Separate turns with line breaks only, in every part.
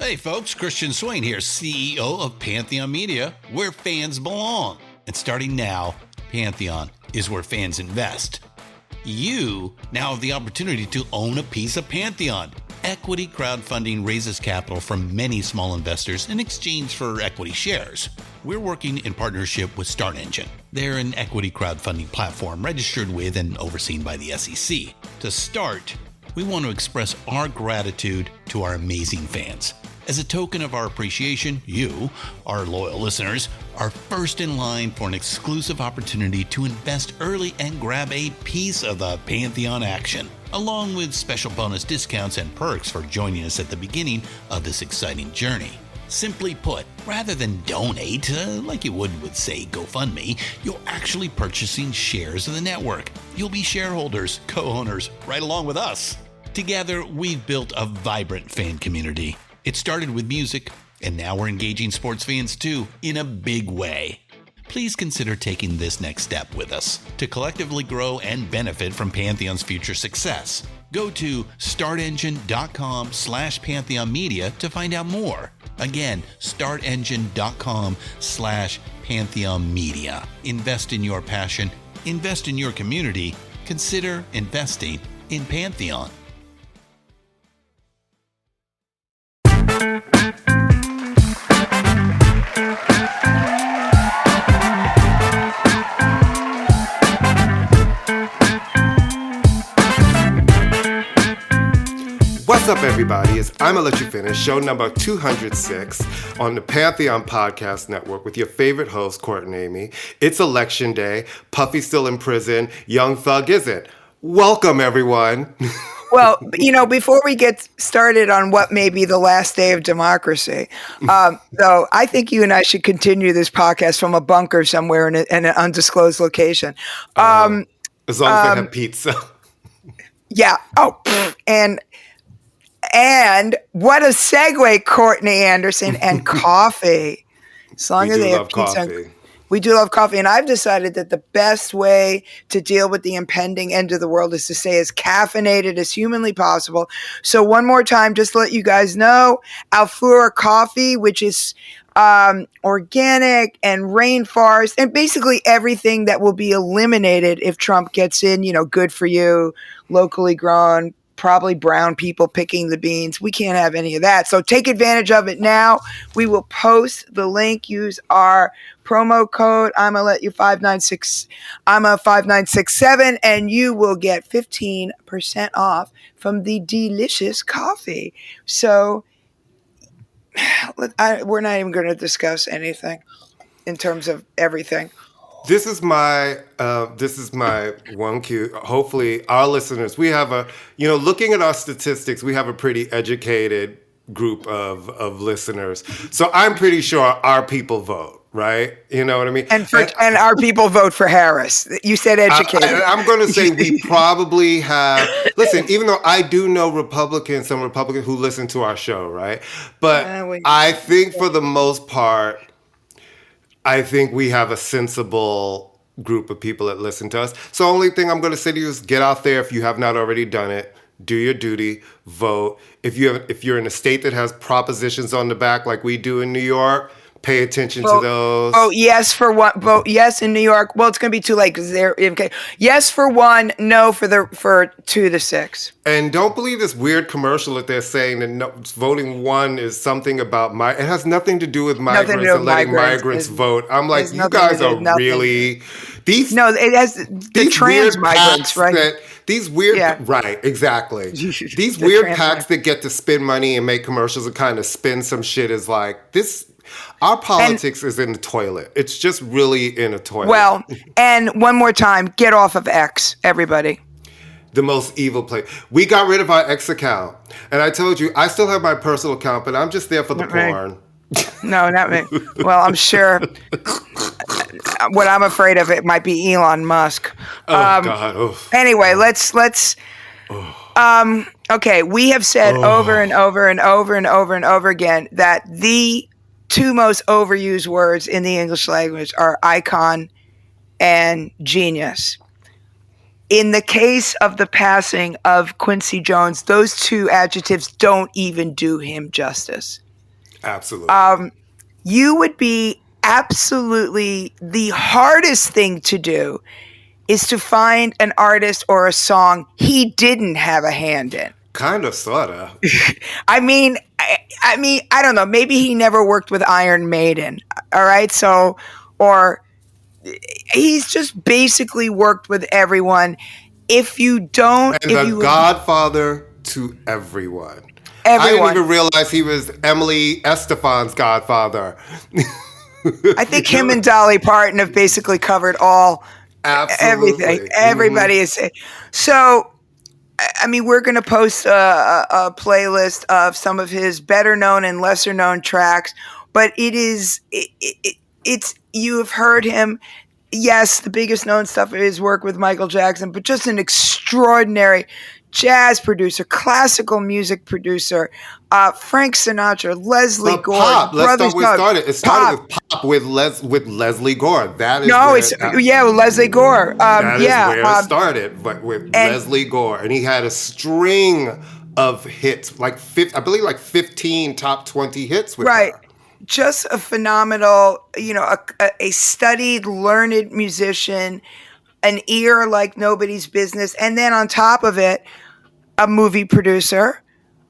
Hey folks, Christian Swain here, CEO of Pantheon Media, where fans belong. And starting now, Pantheon is where fans invest. You now have the opportunity to own a piece of Pantheon. Equity crowdfunding raises capital from many small investors in exchange for equity shares. We're working in partnership with StartEngine. They're an equity crowdfunding platform registered with and overseen by the SEC. To start, we want to express our gratitude to our amazing fans. As a token of our appreciation, you, our loyal listeners, are first in line for an exclusive opportunity to invest early and grab a piece of the Pantheon action, along with special bonus discounts and perks for joining us at the beginning of this exciting journey. Simply put, rather than donate, like you would with, say, GoFundMe, you're actually purchasing shares of the network. You'll be shareholders, co-owners, right along with us. Together, we've built a vibrant fan community. It started with music, and now we're engaging sports fans too, in a big way. Please consider taking this next step with us to collectively grow and benefit from Pantheon's future success. Go to startengine.com/Pantheon Media to find out more. Again, startengine.com/Pantheon Media. Invest in your passion, invest in your community, consider investing in Pantheon.
What's up, everybody? It's ImmaLetYouFinish, show number 206 on the Pantheon Podcast Network with your favorite host, Court and Amy. It's election day. Puffy's still in prison. Young Thug isn't. Welcome, everyone.
Well, before we get started on what may be the last day of democracy, though, I think you and I should continue this podcast from a bunker somewhere in an undisclosed location.
As long as they have pizza.
Yeah. Oh, and what a segue, Courtney Anderson, and coffee. As long as they have pizza.
Coffee.
We do love coffee. And I've decided that the best way to deal with the impending end of the world is to stay as caffeinated as humanly possible. So one more time, just to let you guys know, Alfura coffee, which is organic and rainforest and basically everything that will be eliminated if Trump gets in, good for you, locally grown, probably brown people picking the beans. We can't have any of that. So take advantage of it now. We will post the link. Use our promo code ImmaLetYou5967 and you will get 15% off from the delicious coffee. So we're not even going to discuss anything in terms of everything.
This is my one cue. Hopefully our listeners, we have looking at our statistics, we have a pretty educated group of listeners. So I'm pretty sure our people vote, right? You know what I mean?
And our people vote for Harris. You said educated.
I'm going to say we probably have, listen, even though I do know some Republicans who listen to our show, right? But I think for the most part, I think we have a sensible group of people that listen to us. So the only thing I'm going to say to you is get out there if you have not already done it. Do your duty, vote. If you're in a state that has propositions on the back like we do in New York, pay attention to those.
Vote yes for one. Vote yes in New York. Well, it's going to be too late because they're okay. Yes for one, no for 2 to 6.
And don't believe this weird commercial that they're saying that voting one is something about it has nothing to do with migrants and letting migrants vote. I'm like, you guys are really these.
No, it has the trans migrants, right?
These weird, right, exactly. These weird PACs that get to spend money and make commercials and kind of spin some shit is like this. Our politics is in the toilet. It's just really in a toilet.
Well, and one more time, get off of X, everybody.
The most evil place. We got rid of our X account. And I told you, I still have my personal account, but I'm just there for the porn.
No, not me. Well, I'm sure what I'm afraid of, it might be Elon Musk.
God. Oof.
Anyway, let's okay, we have said over and over and over and over and over again that the 2 most overused words in the English language are icon and genius. In the case of the passing of Quincy Jones, those 2 adjectives don't even do him justice.
Absolutely.
You would be absolutely the hardest thing to do is to find an artist or a song he didn't have a hand in.
Kind of, sort of.
I mean, I don't know. Maybe he never worked with Iron Maiden. All right. So, or he's just basically worked with everyone. If you don't,
And
if
the godfather to everyone. I didn't even realize he was Emily Estefan's godfather.
I think him and Dolly Parton have basically covered everything. Everybody is. So, I mean, we're going to post a playlist of some of his better known and lesser known tracks, but it's you have heard him. Yes, the biggest known stuff is his work with Michael Jackson, but just an extraordinary jazz producer, classical music producer, Frank Sinatra, Leslie Gore.
Pop. Let's start where it started. It started with pop with Leslie Gore. That is
with Leslie Gore.
That is where it started, but with Leslie Gore, and he had a string of hits, I believe 15 top 20 hits with her.
Just a phenomenal, a studied, learned musician, an ear like nobody's business, and then on top of it, a movie producer.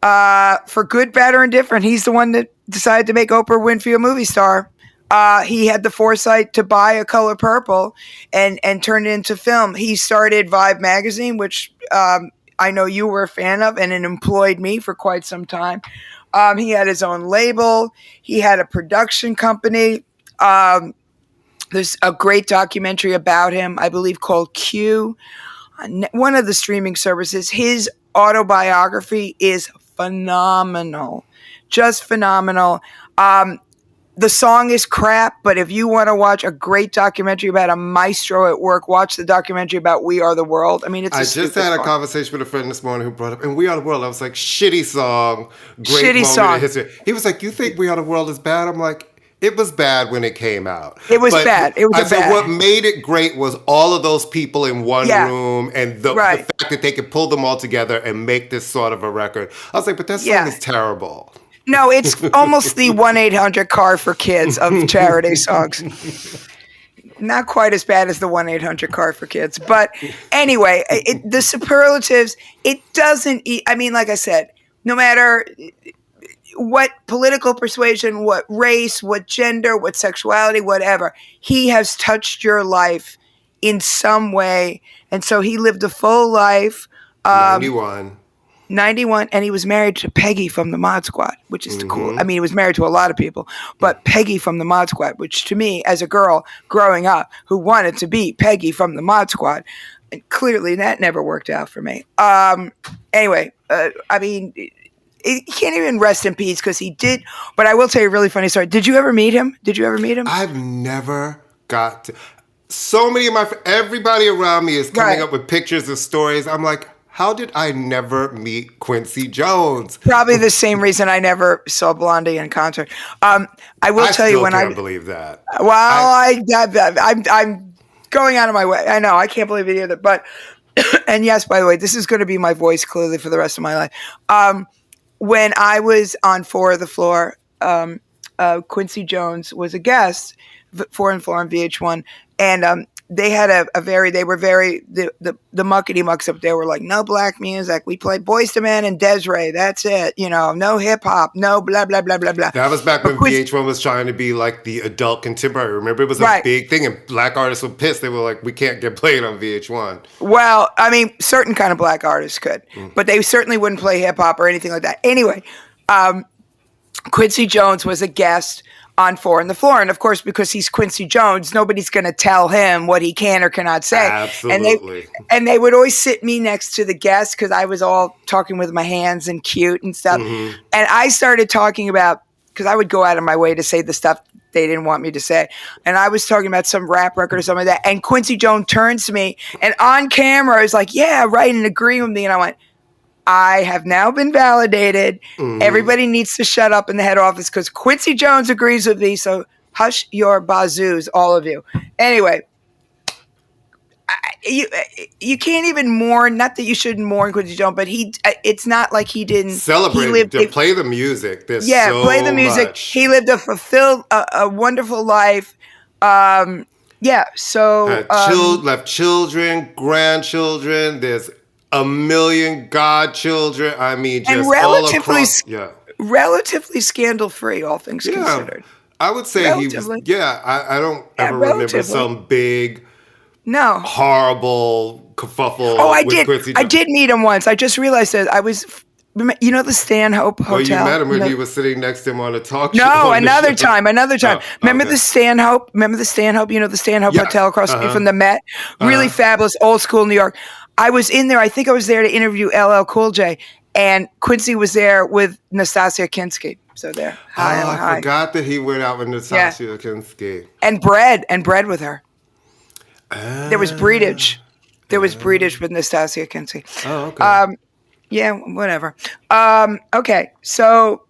For good, bad, or indifferent, he's the one that decided to make Oprah Winfrey a movie star. He had the foresight to buy A Color Purple and turn it into film. He started Vibe magazine, which I know you were a fan of, and it employed me for quite some time. He had his own label. He had a production company. There's a great documentary about him, I believe, called Q, on one of the streaming services. His autobiography is phenomenal, just phenomenal. The song is crap, but if you want to watch a great documentary about a maestro at work, watch the documentary about We Are the World. I mean, I just had a
conversation with a friend this morning who brought up, and We Are the World. I was like, shitty song, great moment in history. He was like, you think We Are the World is bad? I'm like, it was bad when it came out.
It was bad. I said
what made it great was all of those people in one room and the fact that they could pull them all together and make this sort of a record. I was like, but that song is terrible.
No, it's almost the 1-800 car for kids of charity songs. Not quite as bad as the 1-800 car for kids. But anyway, the superlatives, it doesn't, I mean, like I said, no matter what political persuasion, what race, what gender, what sexuality, whatever, he has touched your life in some way. And so he lived a full life. 91, and he was married to Peggy from the Mod Squad, which is cool. I mean, he was married to a lot of people, but Peggy from the Mod Squad, which to me, as a girl growing up who wanted to be Peggy from the Mod Squad, and clearly that never worked out for me. Anyway, I mean, he can't even rest in peace because he did. But I will tell you a really funny story. Did you ever meet him?
I've never got to. So many of everybody around me is coming up with pictures and stories. I'm like, how did I never meet Quincy Jones?
Probably the same reason I never saw Blondie in concert. I will tell you when I
can't believe that.
Well, I'm going out of my way. I know I can't believe it either. But and yes, by the way, this is going to be my voice clearly for the rest of my life. When I was on 4 of the Floor, Quincy Jones was a guest, 4 and Floor on VH1, and they had the muckety mucks up there were like, no black music. We play Boyz II Men and Des'ree. That's it. No hip hop. No blah, blah, blah, blah, blah.
That was back when VH1 was trying to be like the adult contemporary. Remember, it was a big thing and black artists were pissed. They were like, we can't get played on VH1.
Well, I mean, certain kind of black artists could, but they certainly wouldn't play hip hop or anything like that. Anyway, Quincy Jones was a guest on 4 on the Floor. And of course, because he's Quincy Jones, nobody's going to tell him what he can or cannot say.
Absolutely.
And they would always sit me next to the guest because I was all talking with my hands and cute and stuff. And I started talking about, because I would go out of my way to say the stuff they didn't want me to say. And I was talking about some rap record or something like that. And Quincy Jones turns to me and on camera is like, yeah, right, and agreeing with me. And I went, I have now been validated. Everybody needs to shut up in the head office because Quincy Jones agrees with me. So hush your bazoos, all of you. Anyway, you can't even mourn. Not that you shouldn't mourn Quincy Jones, but it's not like he didn't
celebrate. Play the music. There's so
play the music.
Much.
He lived a fulfilled, a wonderful life. So
left children, grandchildren. There's a million godchildren. I mean, just
and
all across. Yeah,
relatively scandal free, all things considered.
I would say he was. Yeah, I don't ever remember some big.
No.
Horrible kerfuffle.
Oh, I did. I did meet him once. I just realized that I was, the Stanhope Hotel.
Oh, you met him when he was sitting next to him on a talk show.
No, another time. Remember the Stanhope? The Stanhope Hotel across the street from the Met? Really fabulous, old school New York. I was in there. I think I was there to interview LL Cool J, and Quincy was there with Nastasia Kinski. So there.
I forgot that he went out with Nastasia Kinski.
And bred with her. There was breedage. With Nastasia Kinski.
Oh, okay.
Yeah, whatever. Okay, so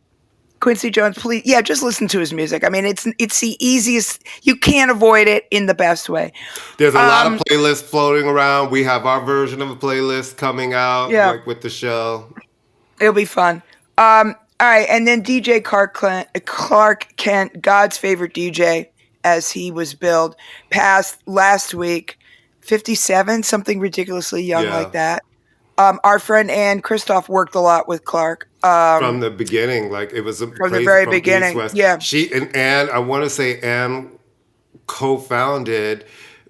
Quincy Jones, please, just listen to his music. I mean, it's the easiest. You can't avoid it in the best way.
There's a lot of playlists floating around. We have our version of a playlist coming out, like with the show.
It'll be fun. All right, and then DJ Clark Kent, God's favorite DJ, as he was billed, passed last week, 57, something ridiculously young like that. Our friend Ann Christoph worked a lot with Clark.
From the beginning, like it was
from the very beginning.
East, West.
Yeah.
She and Ann, I want to say Ann co-founded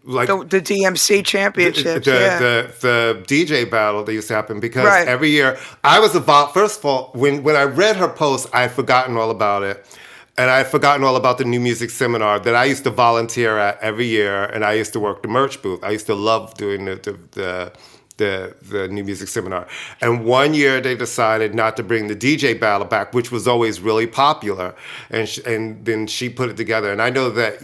like
the DMC championships.
The DJ battle that used to happen because every year I was first of all, when I read her post, I had forgotten all about it. And I had forgotten all about the new music seminar that I used to volunteer at every year, and I used to work the merch booth. I used to love doing the new music seminar. And one year they decided not to bring the DJ battle back, which was always really popular. And then she put it together. And I know that,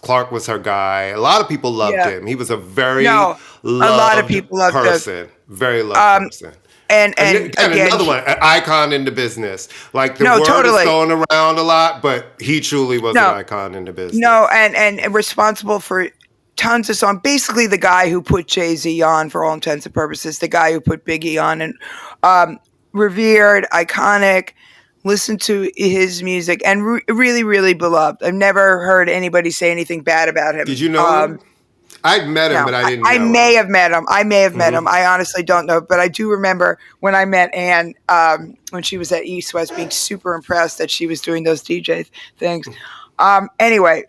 Clark was her guy. A lot of people loved him. He was a very loved person. Very loved person.
And again,
another one, an icon in the business. Like the word is going around a lot, but he truly was an icon in the business.
No, and responsible for tons of songs. Basically, the guy who put Jay-Z on, for all intents and purposes, the guy who put Biggie on, and revered, iconic. Listen to his music, and really, really beloved. I've never heard anybody say anything bad about him.
Did you know him? I'd met him, but I didn't know him.
I may have met him. I honestly don't know. But I do remember when I met Ann, when she was at East West, being super impressed that she was doing those DJ things. Anyway,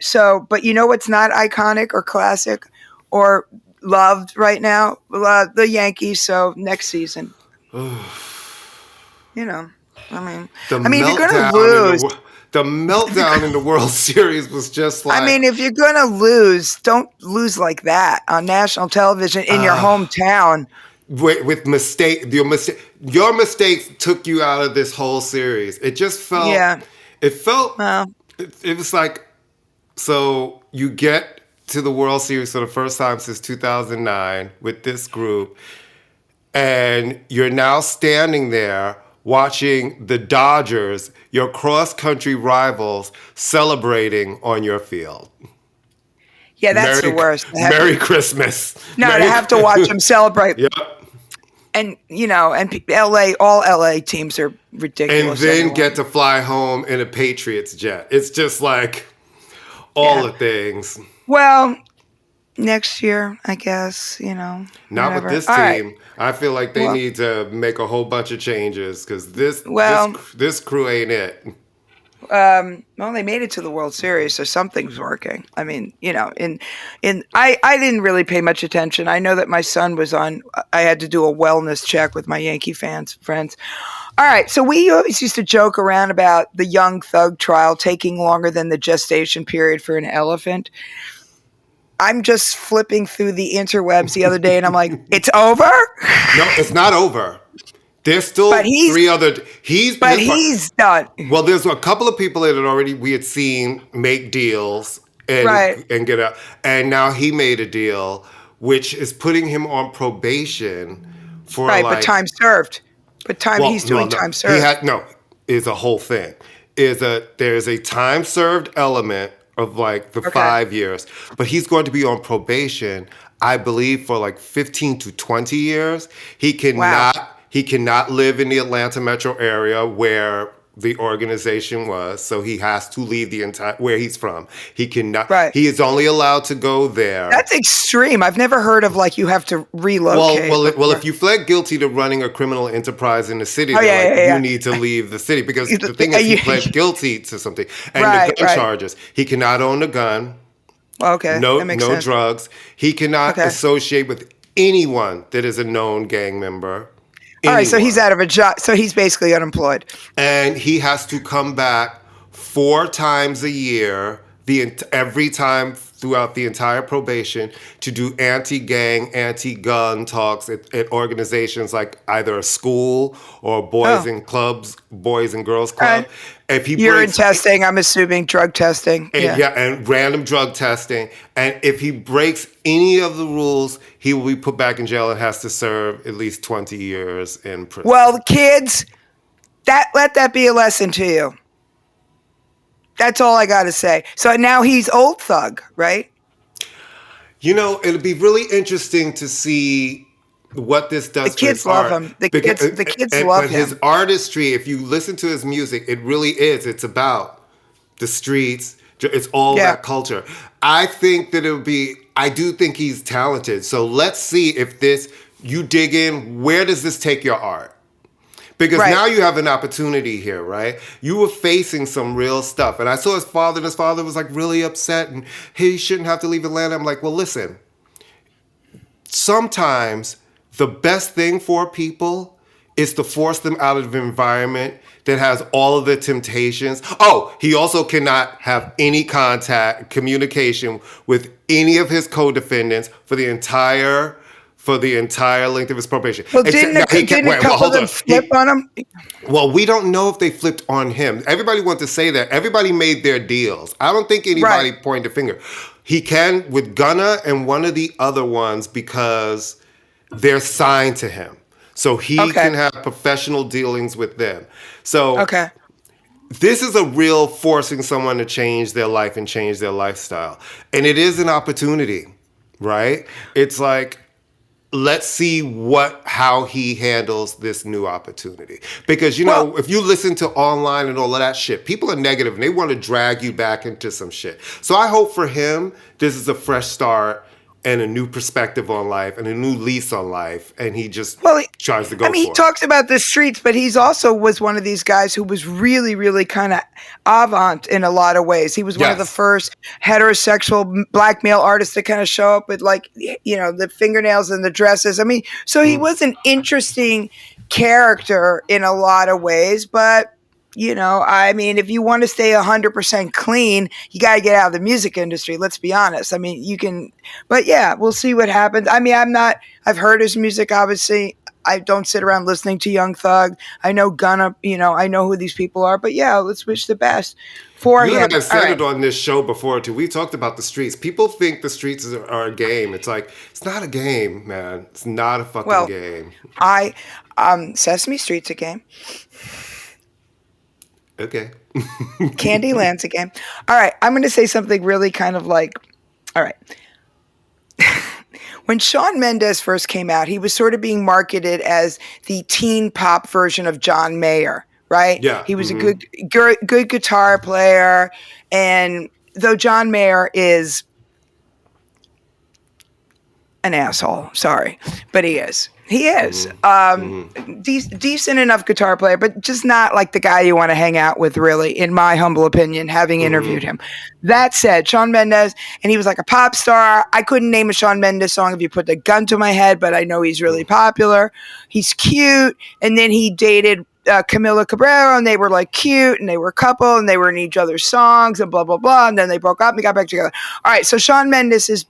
but you know what's not iconic or classic or loved right now? The Yankees. So next season. If you're going to lose.
The meltdown in the World Series was just like...
if you're going to lose, don't lose like that on national television in your hometown.
With mistake. Your mistakes took you out of this whole series. It just felt... Yeah. It felt... It was like... So you get to the World Series for the first time since 2009 with this group, and you're now standing there watching the Dodgers, your cross-country rivals, celebrating on your field.
Yeah, that's the worst.
Merry Christmas.
No, to have to watch them celebrate.
Yep.
And, all LA teams are ridiculous.
And then get to fly home in a Patriots jet. It's just like all the things.
Well, next year, I guess,
Not
whatever.
with this team. Right. I feel like they need to make a whole bunch of changes because this crew ain't it.
They made it to the World Series, so something's working. I didn't really pay much attention. I know that my son was on. I had to do a wellness check with my Yankee friends. All right, so we always used to joke around about the Young Thug trial taking longer than the gestation period for an elephant. I'm just flipping through the interwebs the other day, and I'm like, it's over?
No, it's not over. There's still three other... He's
done.
Well, there's a couple of people that we had seen make deals and get out. And now he made a deal, which is putting him on probation for
but time served. He's doing time served.
It's a whole thing. There's a time served element of like the 5 years, but he's going to be on probation. I believe for like 15 to 20 years. He
Wow.
cannot live in the Atlanta metro area where the organization was, so he has to leave the entire where he's from. He cannot.
Right.
He is only allowed to go there.
That's extreme. I've never heard of like you have to relocate.
Well, if you pled guilty to running a criminal enterprise in the city, you need to leave the city, because the thing is, he pled guilty to something, and the gun charges. He cannot own a gun.
Okay.
No
sense.
drugs. He cannot associate with anyone that is a known gang member.
All right, so he's out of a job. So he's basically unemployed.
And he has to come back 4 times a year, every time throughout the entire probation, to do anti-gang, anti-gun talks at organizations like either a school or Boys and Girls Club. If he
Urine testing, I'm assuming drug testing.
And random drug testing. And if he breaks any of the rules, he will be put back in jail and has to serve at least 20 years in prison.
Well, kids, let that be a lesson to you. That's all I got to say. So now he's old thug, right?
You know, it'll be really interesting to see what this does.
The kids love him. The kids love him.
His artistry, if you listen to his music, it really is. It's about the streets. It's all that culture. I think that I do think he's talented. So let's see if you dig in, where does this take your art? Because now you have an opportunity here, right? You were facing some real stuff. And I saw his father, and his father was like really upset, and he shouldn't have to leave Atlanta. I'm like, well, listen, sometimes the best thing for people is to force them out of an environment that has all of the temptations. Oh, he also cannot have any communication with any of his co-defendants for the entire length of his probation.
Well, didn't a couple of them flip on him?
Well, we don't know if they flipped on him. Everybody wants to say that. Everybody made their deals. I don't think anybody pointed a finger. He can with Gunna and one of the other ones because they're signed to him. So he can have professional dealings with them. So this is a real forcing someone to change their life and change their lifestyle. And it is an opportunity, right? It's like, let's see how he handles this new opportunity. Because, if you listen to online and all of that shit, people are negative and they want to drag you back into some shit. So I hope for him, this is a fresh start and a new perspective on life and a new lease on life. And he just tries to go for it.
He talks about the streets, but he's also was one of these guys who was really, really kind of avant in a lot of ways. He was one of the first heterosexual black male artists to kind of show up with the fingernails and the dresses. So he was an interesting character in a lot of ways, but if you want to stay 100% clean, you got to get out of the music industry. Let's be honest. You can, but we'll see what happens. I've heard his music, obviously. I don't sit around listening to Young Thug. I know Gunna, I know who these people are, but let's wish the best for him.
I've said it on this show before too. We talked about the streets. People think the streets are a game. It's like, it's not a game, man. It's not a fucking game.
Sesame Street's a game.
Okay.
Candyland's a game. All right. I'm going to say something really kind of like, all right. When Shawn Mendes first came out, he was sort of being marketed as the teen pop version of John Mayer, right?
Yeah.
He was a good guitar player. And though John Mayer is an asshole, sorry, but he is. He is. Decent enough guitar player, but just not like the guy you want to hang out with, really, in my humble opinion, having interviewed him. That said, Shawn Mendes, and he was like a pop star. I couldn't name a Shawn Mendes song if you put the gun to my head, but I know he's really popular. He's cute. And then he dated Camila Cabello, and they were like cute, and they were a couple, and they were in each other's songs, and blah, blah, blah. And then they broke up and they got back together. All right, so Shawn Mendes is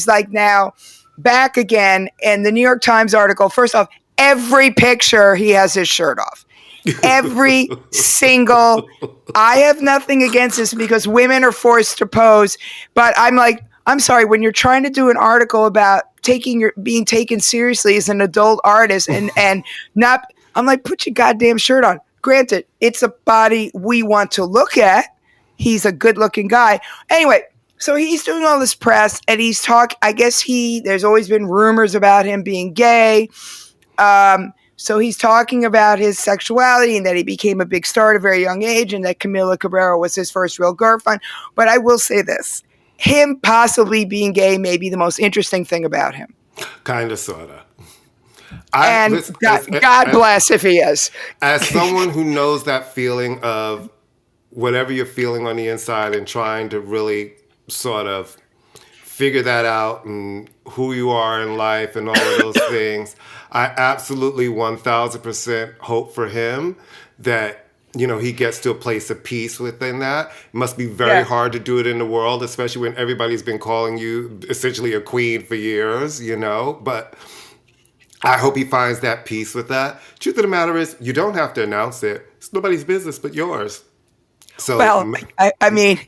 like now back again. And the New York Times article, first off, every picture he has his shirt off. Every single, I have nothing against this because women are forced to pose. But I'm like, I'm sorry, when you're trying to do an article about being taken seriously as an adult artist and not, I'm like, put your goddamn shirt on. Granted, it's a body we want to look at. He's a good looking guy. Anyway, So he's doing all this press, and I guess there's always been rumors about him being gay. So he's talking about his sexuality and that he became a big star at a very young age and that Camila Cabello was his first real girlfriend. But I will say this, him possibly being gay may be the most interesting thing about him.
Kind of, sort of.
God bless if he is.
As someone who knows that feeling of whatever you're feeling on the inside and trying to really sort of figure that out and who you are in life and all of those things, I absolutely 1000% hope for him that, he gets to a place of peace within that. It must be very hard to do it in the world, especially when everybody's been calling you essentially a queen for years, But I hope he finds that peace with that. Truth of the matter is, you don't have to announce it. It's nobody's business but yours. So,
well, I mean,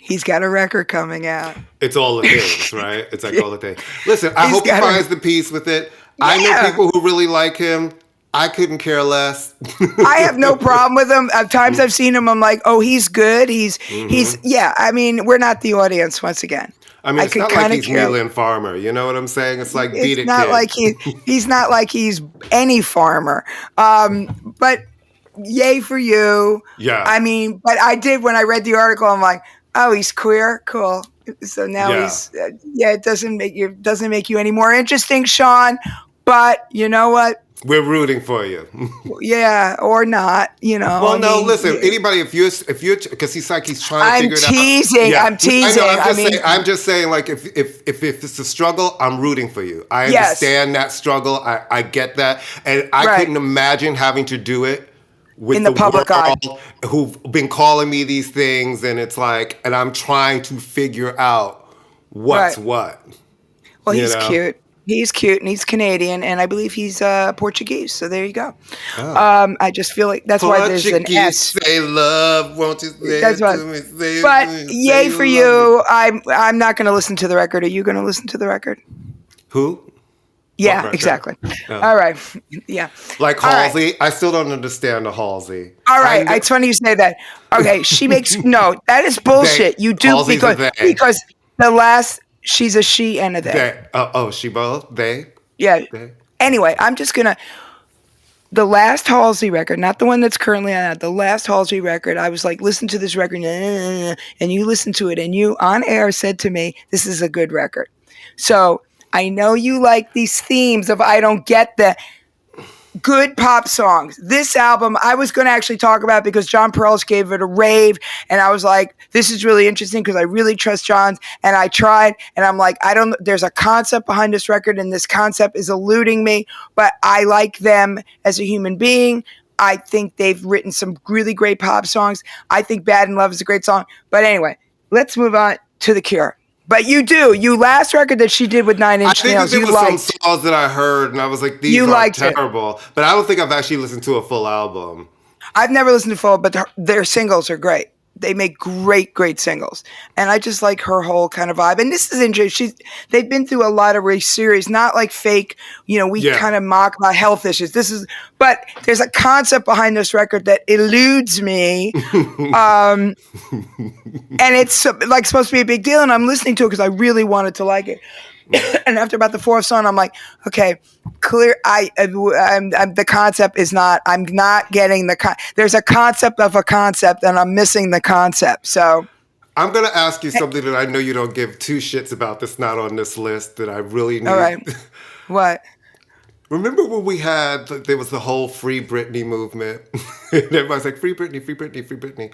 he's got a record coming out.
It's all the things, right? It's like all the things. Listen, I hope he finds the peace with it. Yeah. I know people who really like him. I couldn't care less.
I have no problem with him. At times I've seen him, I'm like, oh, he's good. He's we're not the audience once again.
I mean, it's not like he's Leland Farmer. You know what I'm saying? It's like, beat it,
not
kid.
Like he's not like he's any farmer. But yay for you.
Yeah.
I mean, but I did, when I read the article, I'm like, oh, he's queer. Cool. So now he's, it doesn't make you any more interesting, Sean. But you know what?
We're rooting for you.
Yeah, or not,
Well, listen, anybody, if you're, because he's trying to figure it out.
I'm teasing.
I'm just saying, like, if it's a struggle, I'm rooting for you. I understand that struggle. I get that. And I couldn't imagine having to do it with
in the public eye,
who've been calling me these things, and it's like, and I'm trying to figure out what's what.
Well, he's cute. He's cute, and he's Canadian, and I believe he's Portuguese. So there you go. Oh. I just feel like that's why there's an S.
Say love, won't you say
that's
it to me? Say
but
it,
yay for you. I'm not going to listen to the record. Are you going to listen to the record?
Who?
Yeah, exactly. Oh. All right. Yeah.
Like Halsey. Right. I still don't understand the Halsey.
All right. It's funny you say that. Okay. She makes no. That is bullshit. You do because the last. She's a she and a they.
She both? They?
Yeah.
They?
Anyway, I'm just going to... The last Halsey record, not the one that's currently on, the last Halsey record, I was like, listen to this record, and you listened to it, and you, on air, said to me, this is a good record. So, I know you like these themes of I don't get the good pop songs. This album, I was going to actually talk about because John Perales gave it a rave, and I was like, this is really interesting because I really trust John's, and I tried, and I'm like, there's a concept behind this record, and this concept is eluding me, but I like them as a human being. I think they've written some really great pop songs. I think Bad in Love is a great song. But anyway, let's move on to The Cure. But you last record that she did with 9 Inch Nails,
there was some songs that I heard, and I was like, these are terrible. But I don't think I've actually listened to a full album.
I've never listened to full, but their singles are great. They make great singles. And I just like her whole kind of vibe. And this is interesting. They've been through a lot of series, not like fake, kind of mock my health issues. But there's a concept behind this record that eludes me. And it's like supposed to be a big deal. And I'm listening to it because I really wanted to like it. And after about the fourth song, I'm like, okay, clear. The concept is not. I'm not getting there's a concept of a concept, and I'm missing the concept. So
I'm gonna ask you something that I know you don't give two shits about. That's not on this list that I really need.
All right, what?
Remember when there was the whole Free Britney movement, and everybody's like, Free Britney, Free Britney, Free Britney.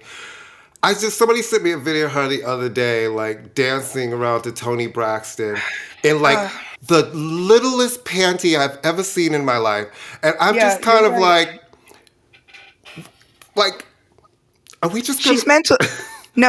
Somebody sent me a video of her the other day, like dancing around to Toni Braxton in like the littlest panty I've ever seen in my life. And I'm just kind of like, are we just gonna...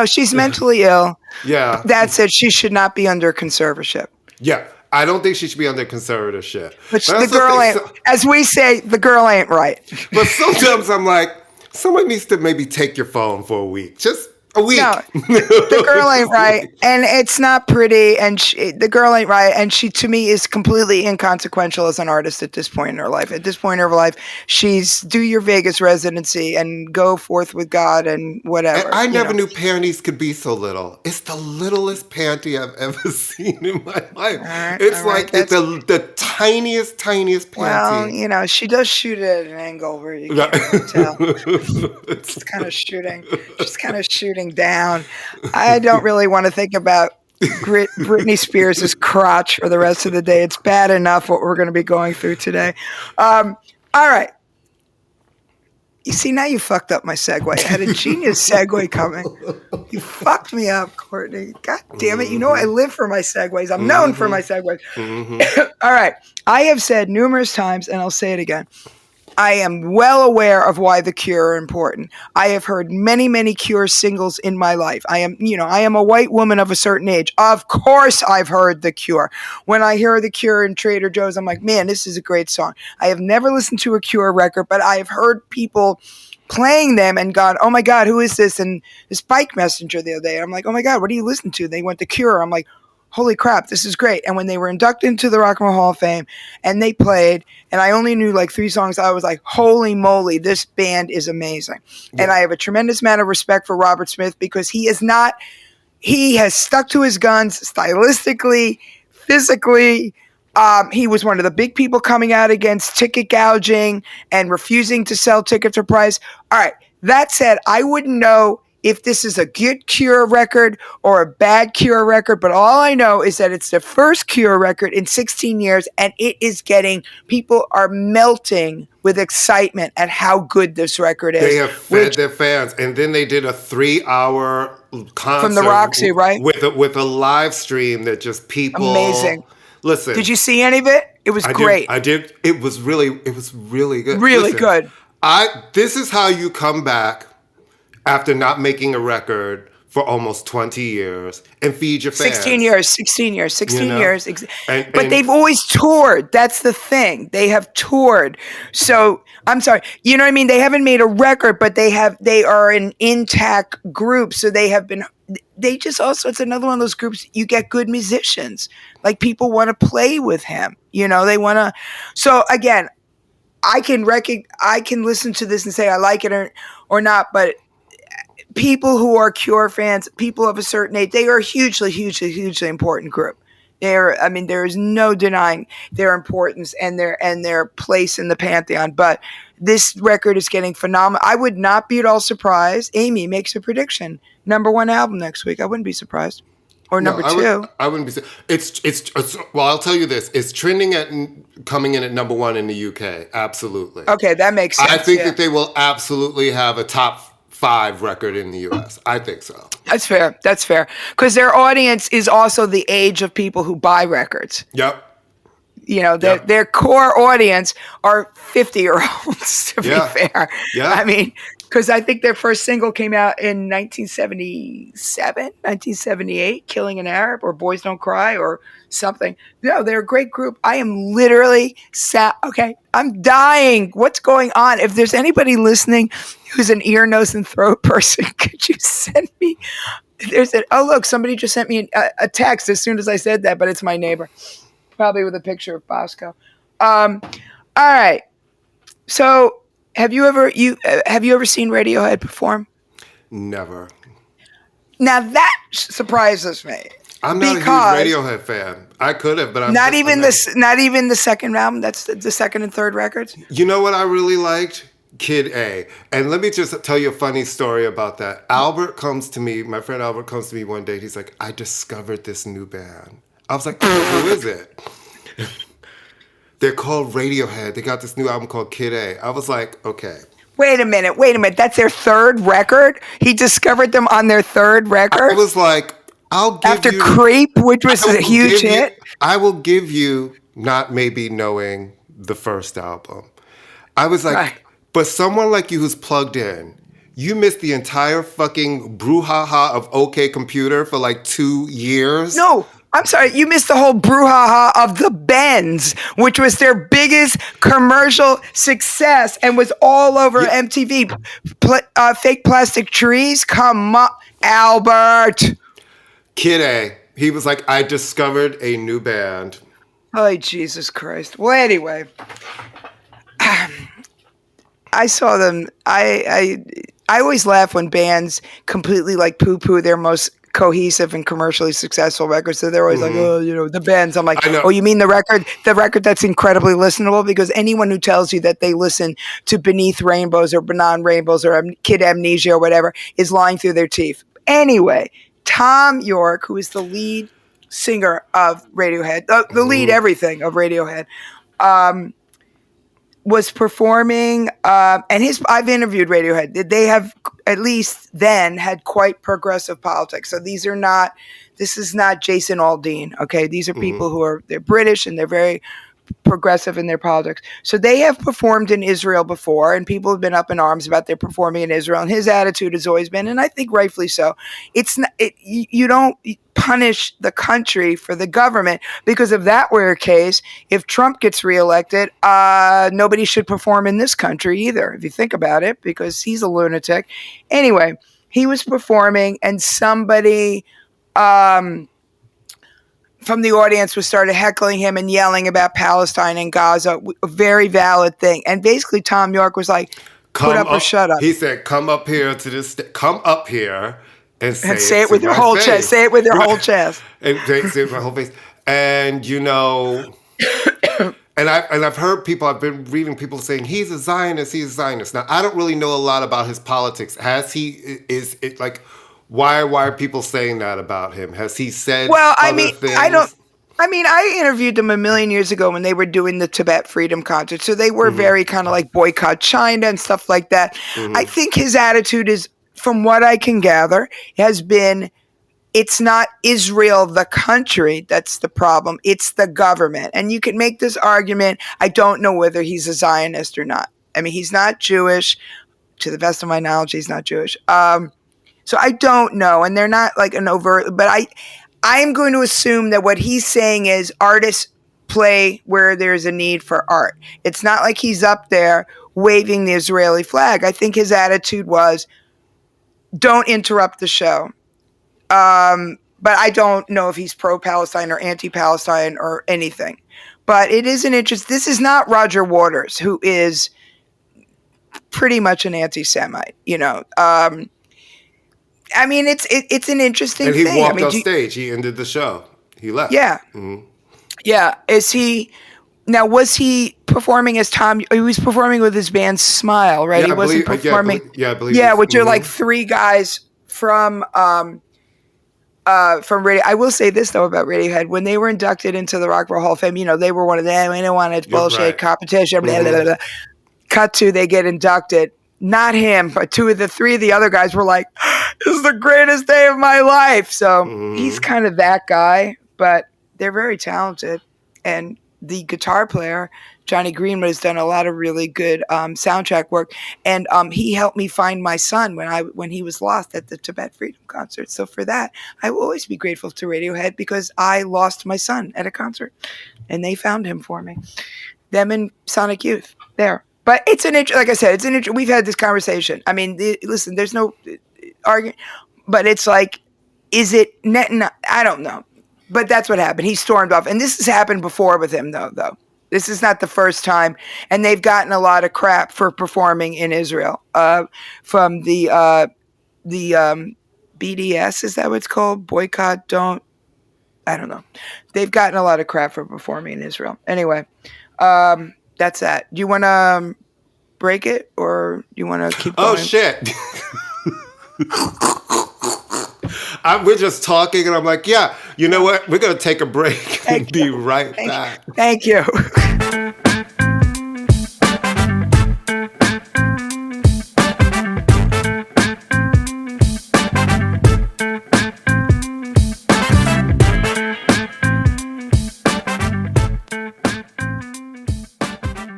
She's mentally ill.
Yeah.
That said, she should not be under conservatorship.
Yeah. I don't think she should be under conservatorship.
But the girl ain't, as we say, the girl ain't right.
But sometimes I'm like, someone needs to maybe take your phone for a week. Just A week.
No, the girl ain't right, and it's not pretty. And the girl ain't right, and she, to me, is completely inconsequential as an artist at this point in her life. At this point in her life, she's do your Vegas residency and go forth with God and whatever.
And I never knew panties could be so little. It's the littlest panty I've ever seen in my life. It's the tiniest panty.
Well, she does shoot it at an angle where you can't really tell. It's kind of shooting. She's kind of shooting down. I don't really want to think about Britney Spears' crotch for the rest of the day. It's bad enough what we're going to be going through today. All right. You see, now you fucked up my segue. I had a genius segue coming. You fucked me up, Courtney. God damn it. You know I live for my segues. I'm known for my segues. All right. I have said numerous times, and I'll say it again, I am well aware of why The Cure are important. I have heard many, many Cure singles in my life. I am a white woman of a certain age. Of course I've heard The Cure. When I hear The Cure in Trader Joe's, I'm like, man, this is a great song. I have never listened to a Cure record, but I have heard people playing them and gone, oh my God, who is this? And this Bike Messenger the other day, I'm like, oh my God, what do you listen to? They went The Cure. I'm like, holy crap, this is great. And when they were inducted into the Rock and Roll Hall of Fame and they played, and I only knew like 3 songs, I was like, holy moly, this band is amazing. Yeah. And I have a tremendous amount of respect for Robert Smith because he has stuck to his guns stylistically, physically. He was one of the big people coming out against ticket gouging and refusing to sell tickets for price. All right, that said, I wouldn't know if this is a good Cure record or a bad Cure record, but all I know is that it's the first Cure record in 16 years, and it is people are melting with excitement at how good this record is.
They have fed their fans, and then they did a 3-hour concert
from the Roxy, right?
With a live stream that just people
amazing.
Listen,
did you see any of it? It was great.
I did. It was really good.
Really good.
This is how you come back after not making a record for almost 20 years and feed your fans.
16 years. But they've always toured. That's the thing. They have toured. So, I'm sorry. You know what I mean? They haven't made a record, but they are an intact group. So it's another one of those groups, you get good musicians. Like people want to play with him. They want to. So again, I can listen to this and say I like it or not, but people who are Cure fans, people of a certain age, they are a hugely, hugely, hugely important group. There is no denying their importance and their place in the Pantheon. But this record is getting phenomenal. I would not be at all surprised. Amy makes a prediction: #1 album next week. I wouldn't be surprised. Or number 2.
I wouldn't be. It's well, I'll tell you this: it's trending coming in at #1 in the UK. Absolutely.
Okay, that makes sense.
I think that they will absolutely have a top 5 record in the US. I think so.
That's fair. Because their audience is also the age of people who buy records.
Yep.
Their core audience are 50-year-olds, to be fair. Yeah. Because I think their first single came out in 1977, 1978, Killing an Arab or Boys Don't Cry or something. No, they're a great group. I am literally okay, I'm dying. What's going on? If there's anybody listening who's an ear, nose, and throat person, could you send me? Look, somebody just sent me a text as soon as I said that, but it's my neighbor. Probably with a picture of Bosco. All right. So have you ever seen Radiohead perform?
Never.
Now that surprises me.
I'm not a huge Radiohead fan. I could have, but
not even the second album. That's the second and third records.
You know what I really liked? Kid A. And let me just tell you a funny story about that. My friend Albert comes to me one day. He's like, I discovered this new band. I was like, who is it? They're called Radiohead. They got this new album called Kid A. I was like, okay.
Wait a minute. That's their third record? He discovered them on their third record?
I was like,
After Creep, which was a huge hit?
I will give you, not maybe knowing the first album. I was like, right. But someone like you who's plugged in, you missed the entire fucking brouhaha of OK Computer for like 2 years?
No. I'm sorry, you missed the whole brouhaha of the Benz, which was their biggest commercial success and was all over MTV. Fake plastic trees? Come on, Albert.
Kid A. He was like, I discovered a new band.
Oh, Jesus Christ. Well, anyway, I saw them. I always laugh when bands completely like poo-poo their most cohesive and commercially successful records. So they're always like, oh, the bands. I'm like, oh, you mean the record that's incredibly listenable? Because anyone who tells you that they listen to Beneath Rainbows or Beyond Rainbows or Kid Amnesia or whatever is lying through their teeth. Anyway, Tom York, who is the lead singer of Radiohead, the lead everything of Radiohead, was performing, and I've interviewed Radiohead. They have at least then had quite progressive politics. So this is not Jason Aldean. Okay. These are people they're British and they're very progressive in their politics. So they have performed in Israel before, and people have been up in arms about their performing in Israel. And his attitude has always been, and I think rightfully so, you don't punish the country for the government, because if that were a case, if Trump gets reelected, nobody should perform in this country either, if you think about it, because he's a lunatic. Anyway, he was performing, and somebody from the audience started heckling him and yelling about Palestine and Gaza, a very valid thing. And basically Tom York was like, put up or shut up.
He said, come up here and say
it with your whole chest. Say it with your whole chest.
And say it with my whole face. And, and I've heard people, I've been reading people saying, he's a Zionist. Now, I don't really know a lot about his politics. Why are people saying that about him? Has he said things?
I interviewed them a million years ago when they were doing the Tibet Freedom Concert. So they were very kind of like boycott China and stuff like that. I think his attitude is, from what I can gather, has been, it's not Israel, the country, that's the problem. It's the government. And you can make this argument. I don't know whether he's a Zionist or not. I mean, he's not Jewish. To the best of my knowledge, he's not Jewish. So I don't know, and they're not like an overt, but I'm going to assume that what he's saying is artists play where there's a need for art. It's not like he's up there waving the Israeli flag. I think his attitude was, don't interrupt the show. But I don't know if he's pro-Palestine or anti-Palestine or anything. But it is an interest. This is not Roger Waters, who is pretty much an anti-Semite, I mean, it's an interesting thing.
And he walked off stage. He ended the show. He left.
Yeah. Yeah. Was he performing as Tom? He was performing with his band Smile, right? He wasn't performing.
I believe.
Yeah, which are like three guys from Radio. I will say this though about Radiohead: when they were inducted into the Rock and Roll Hall of Fame, they were one of them. We don't want it bullshit competition. Blah, blah, blah, blah. Cut to they get inducted. Not him, but three of the other guys were like, this is the greatest day of my life. So he's kind of that guy, but they're very talented. And the guitar player, Johnny Greenwood, has done a lot of really good soundtrack work. And he helped me find my son when he was lost at the Tibet Freedom Concert. So for that, I will always be grateful to Radiohead, because I lost my son at a concert and they found him for me. Them and Sonic Youth there. But it's like I said, we've had this conversation. I mean, listen, there's no argument, but it's like, is it net? I don't know. But that's what happened. He stormed off. And this has happened before with him, though. This is not the first time. And they've gotten a lot of crap for performing in Israel from the BDS, is that what it's called? Boycott, don't. I don't know. They've gotten a lot of crap for performing in Israel. Anyway, that's that. Do you want to break it, or do you want to keep going?
Oh, shit. We're just talking, and I'm like, yeah, you know what? We're going to take a break and be right back.
Thank you.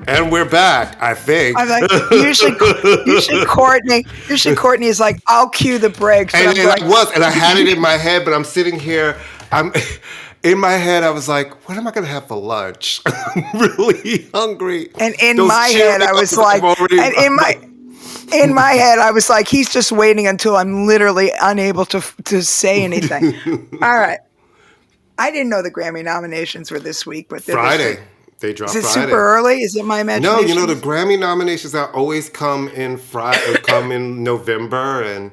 And we're back, I think.
I'm like, usually Courtney is like, I'll cue the brakes.
And I had it in my head, but I'm sitting here, in my head, I was like, what am I going to have for lunch? I'm really hungry.
And in my head, I was like, he's just waiting until I'm literally unable to say anything. All right. I didn't know the Grammy nominations were this week, but
Friday. They drop Friday.
Is it super early? Is it my imagination?
No, the Grammy nominations always come in come in November, and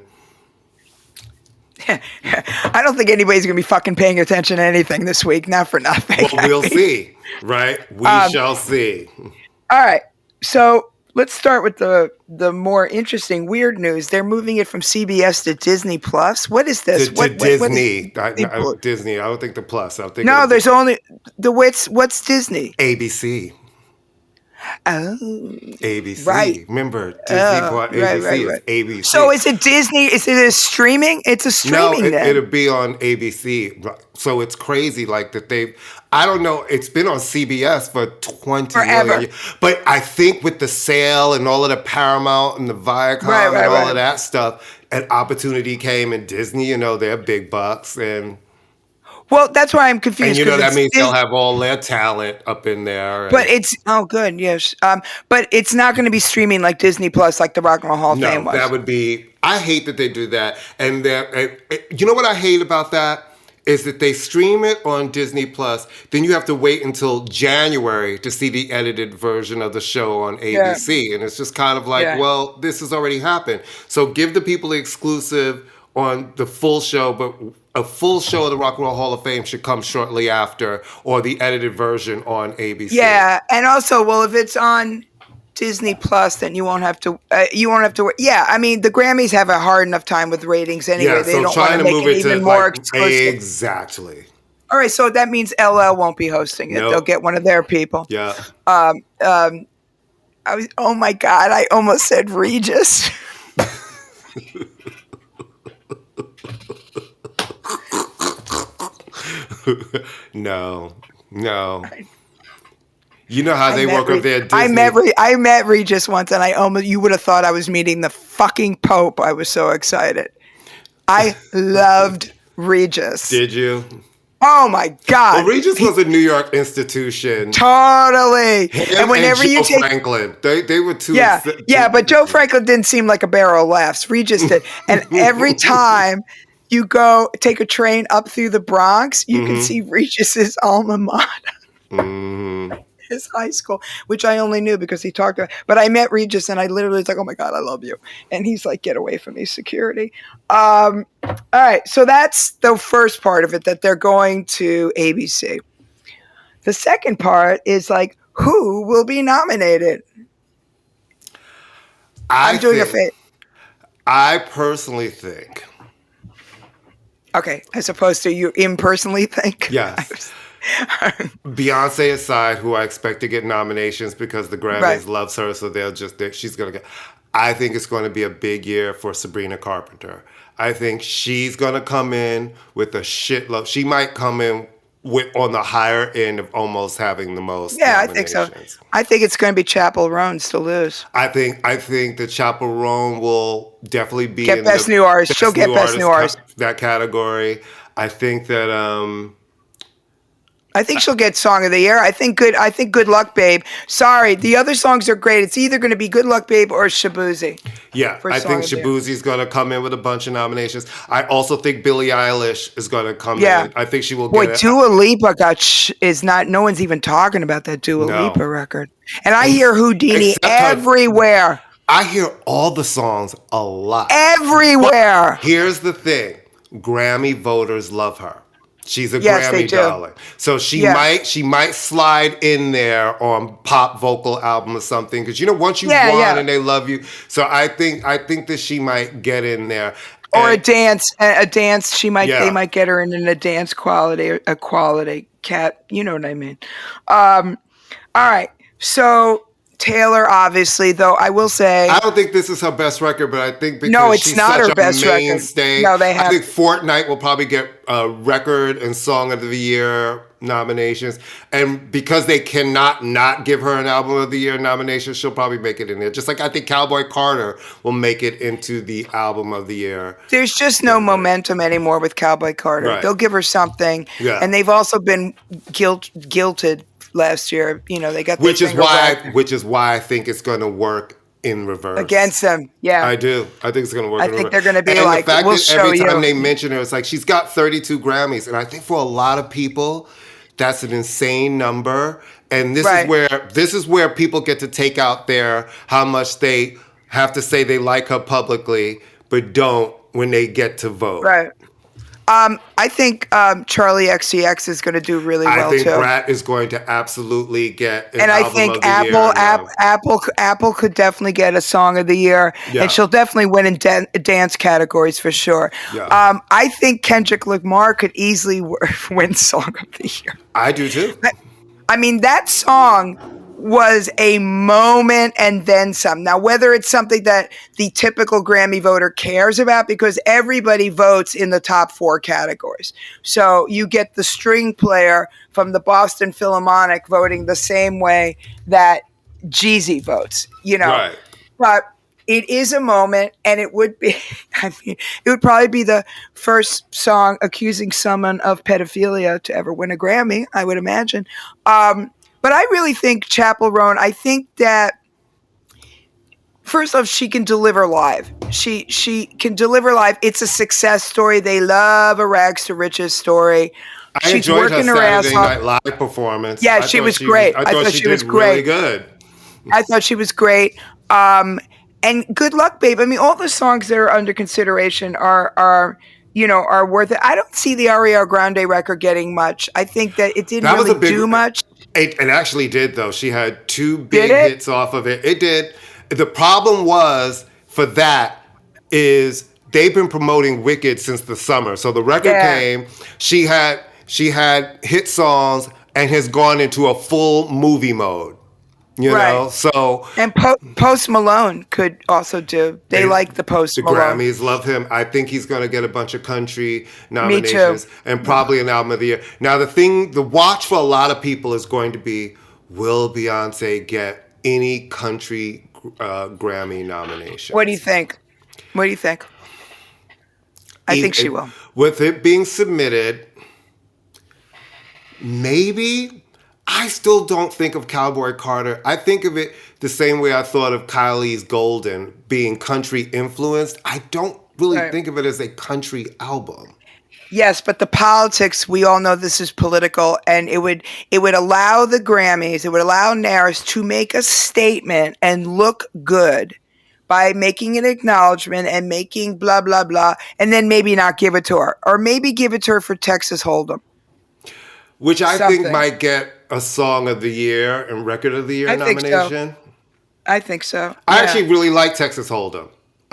I don't think anybody's going to be fucking paying attention to anything this week. Not for nothing.
Well, we'll see, right? We shall see.
All right. So let's start with the more interesting, weird news. They're moving it from CBS to Disney Plus. What is this?
Disney. Disney. I don't think the Plus.
No, there's only the what's Disney?
ABC.
Oh,
ABC.
Right.
Remember, Disney bought ABC. Right. It's ABC.
So is it Disney? Is it a streaming? It's a streaming.
No, it'll be on ABC. So it's crazy, like that I don't know. It's been on CBS for 20 million years. But I think with the sale and all of the Paramount and the Viacom and all of that stuff, an opportunity came, and Disney, they're big bucks, and.
Well, that's why I'm confused.
And that means they'll have all their talent up in there.
But good, yes. But it's not going to be streaming like Disney Plus, like the Rock and Roll Hall of Fame was.
That would be. I hate that they do that. And you know what I hate about that is that they stream it on Disney Plus. Then you have to wait until January to see the edited version of the show on ABC, and it's just kind of like, well, this has already happened. So give the people the exclusive on the full show, but a full show of the Rock and Roll Hall of Fame should come shortly after, or the edited version on ABC. Yeah,
and also, well, if it's on Disney Plus, then you won't have to. Yeah, I mean, the Grammys have a hard enough time with ratings anyway.
Yeah,
they don't want to make it even more exclusive.
Exactly.
All right, so that means LL won't be hosting it. Nope. They'll get one of their people.
Yeah.
Oh my God! I almost said Regis.
No. You know how they work up there. Disney.
I met Regis once, and you would have thought I was meeting the fucking Pope. I was so excited. I loved Regis.
Did you?
Oh my God!
Well, Regis was a New York institution.
Totally.
And whenever you take Franklin, they were two.
Yeah, but Joe Franklin didn't seem like a barrel of laughs. Regis did, and every time you go take a train up through the Bronx, you can see Regis's alma mater. Mm-hmm. His high school, which I only knew because he talked about it. But I met Regis, and I literally was like, oh my God, I love you. And he's like, get away from me, security. All right, so that's the first part of it, that they're going to ABC. The second part is like, who will be nominated? I'm doing a favor.
I personally think.
Okay, as opposed to you impersonally think?
Yes. Beyonce aside, who I expect to get nominations because the Grammys loves her, so she's going to get. I think it's going to be a big year for Sabrina Carpenter. I think she's going to come in with a shitload. She might come in on the higher end of almost having the most.
Yeah, I think so. I think it's going to be Chappell Roan's to lose.
I think that Chappell Roan will definitely be
get Best New Artist. She'll get Best New Artist.
That category. I think that.
I think she'll get Song of the Year. I think Good Luck Babe. Sorry, the other songs are great. It's either going to be Good Luck Babe or Shaboozey.
Yeah, I think Shaboozey's going to come in with a bunch of nominations. I also think Billie Eilish is going to come in. I think she will get it.
Dua Lipa no one's even talking about that Dua Lipa record. And I hear Houdini everywhere.
I hear all the songs a lot.
Everywhere.
But here's the thing. Grammy voters love her. She's a Grammy darling. So she might slide in there on pop vocal album or something. Because once you won and they love you. So I think that she might get in there.
Or a dance. They might get her in a dance quality, a quality cat. You know what I mean? All right. So Taylor, obviously, though, I will say,
I don't think this is her best record, but I think because she's
not
such
her best
mainstay.
No, they have.
I think Fortnite will probably get a record and Song of the Year nominations. And because they cannot not give her an Album of the Year nomination, she'll probably make it in there. Just like I think Cowboy Carter will make it into the Album of the Year.
There's just no momentum anymore with Cowboy Carter.
Right.
They'll give her something.
Yeah.
And they've also been guilted last year. They got
which is why I think it's going to work in reverse
against them. Yeah,
I do. I think it's going to work.
I think they're going to be
and
like,
the fact
we'll
that
show
every time
you.
they mention her, it's like she's got 32 Grammys, and I think for a lot of people, that's an insane number. And this is where people get to take out how much they have to say they like her publicly, but don't when they get to vote.
Right. I think Charlie XCX is going to do really well too.
I think Brat is going to absolutely get an
and
album
I think
of the year.
Apple could definitely get a Song of the Year, and she'll definitely win in dance categories for sure.
Yeah.
I think Kendrick Lamar could easily win Song of the Year.
I do too.
I mean, that song was a moment and then some. Now, whether it's something that the typical Grammy voter cares about, because everybody votes in the top 4 categories. So you get the string player from the Boston Philharmonic voting the same way that Jeezy votes,
Right.
But it is a moment, and it would be, it would probably be the first song accusing someone of pedophilia to ever win a Grammy, I would imagine. But I really think Chappell Roan, I think that, first off, she can deliver live. She can deliver live. It's a success story. They love a rags to riches story.
I enjoyed her Saturday Night Live performance.
Yeah, she was great.
I thought she was great. Really good.
I thought she was great. And good luck, babe. I mean, all the songs that are under consideration are worth it. I don't see the Ariana Grande record getting much. I think that it didn't really do much.
It actually did, though. She had 2 big hits off of it. It did. The problem was, for that, is they've been promoting Wicked since the summer. So the record came. She had hit songs and has gone into a full movie mode. You know, so
and Post Malone could also do. They like the Post Malone.
The Grammys love him. I think he's going to get a bunch of country nominations and probably an Album of the Year. Now, the watch for a lot of people is going to be: will Beyonce get any country Grammy nomination?
What do you think? I think she will.
With it being submitted, maybe. I still don't think of Cowboy Carter. I think of it the same way I thought of Kylie's Golden being country influenced. I don't really think of it as a country album.
Yes, but the politics, we all know this is political, and it would allow the Grammys, it would allow NARS to make a statement and look good by making an acknowledgement and making blah, blah, blah, and then maybe not give it to her. Or maybe give it to her for Texas Hold'em.
Which I think might get a Song of the Year and Record of the Year nomination.
I think so.
I actually really like Texas Hold'em.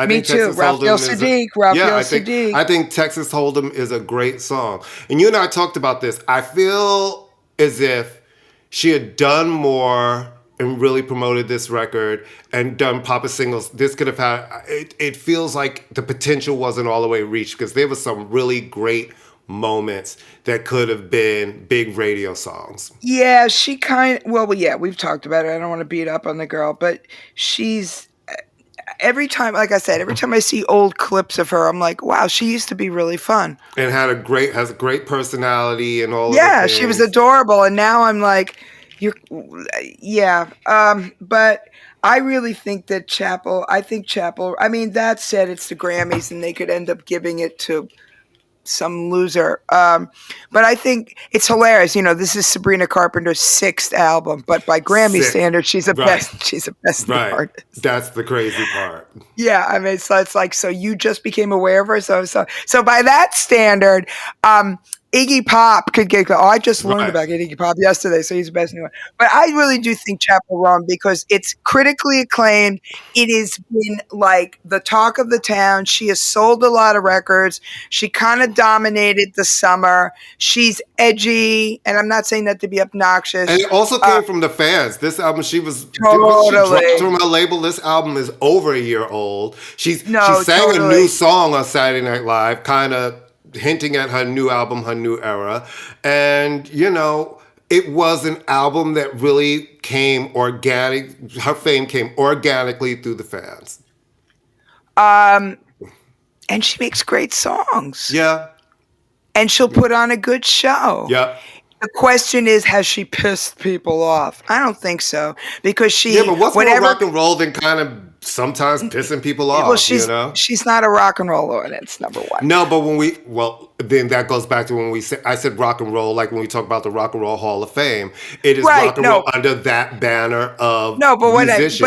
Me too. Raphael Sadiq.
I think Texas Hold'em is a great song. And you and I talked about this. I feel as if she had done more and really promoted this record and done Papa singles. This could have had, it feels like the potential wasn't all the way reached, because there was some really great moments that could have been big radio songs.
Yeah, we've talked about it. I don't want to beat up on the girl, but she's, every time I see old clips of her, I'm like, wow, she used to be really fun.
And has a great personality and all of
Yeah, she was adorable. And now I'm like, but I really think that Chappell, I mean, that said, it's the Grammys and they could end up giving it to some loser. But I think it's hilarious. This is Sabrina Carpenter's 6th album, but by Grammy standards, she's a best artist.
That's the crazy part.
Yeah, I mean, so it's like, so you just became aware of her. So by that standard, Iggy Pop could get. I just learned about Iggy Pop yesterday, so he's the best new one. But I really do think Chappell Roan, because it's critically acclaimed. It has been like the talk of the town. She has sold a lot of records. She kind of dominated the summer. She's edgy, and I'm not saying that to be obnoxious.
And it also came from the fans. This album, she dropped from her label. This album is over a year old. She sang a new song on Saturday Night Live, kind of hinting at her new album, her new era. And, it was an album that really came organic. Her fame came organically through the fans.
And she makes great songs.
Yeah.
And she'll put on a good show.
Yeah.
The question is, has she pissed people off? I don't think so. Because
but what's more rock and roll than kind of sometimes pissing people off,
she's not a rock and roll audience, number one.
No, but then that goes back to when I said rock and roll, like when we talk about the Rock and Roll Hall of Fame, it is rock and roll under that banner of musicians.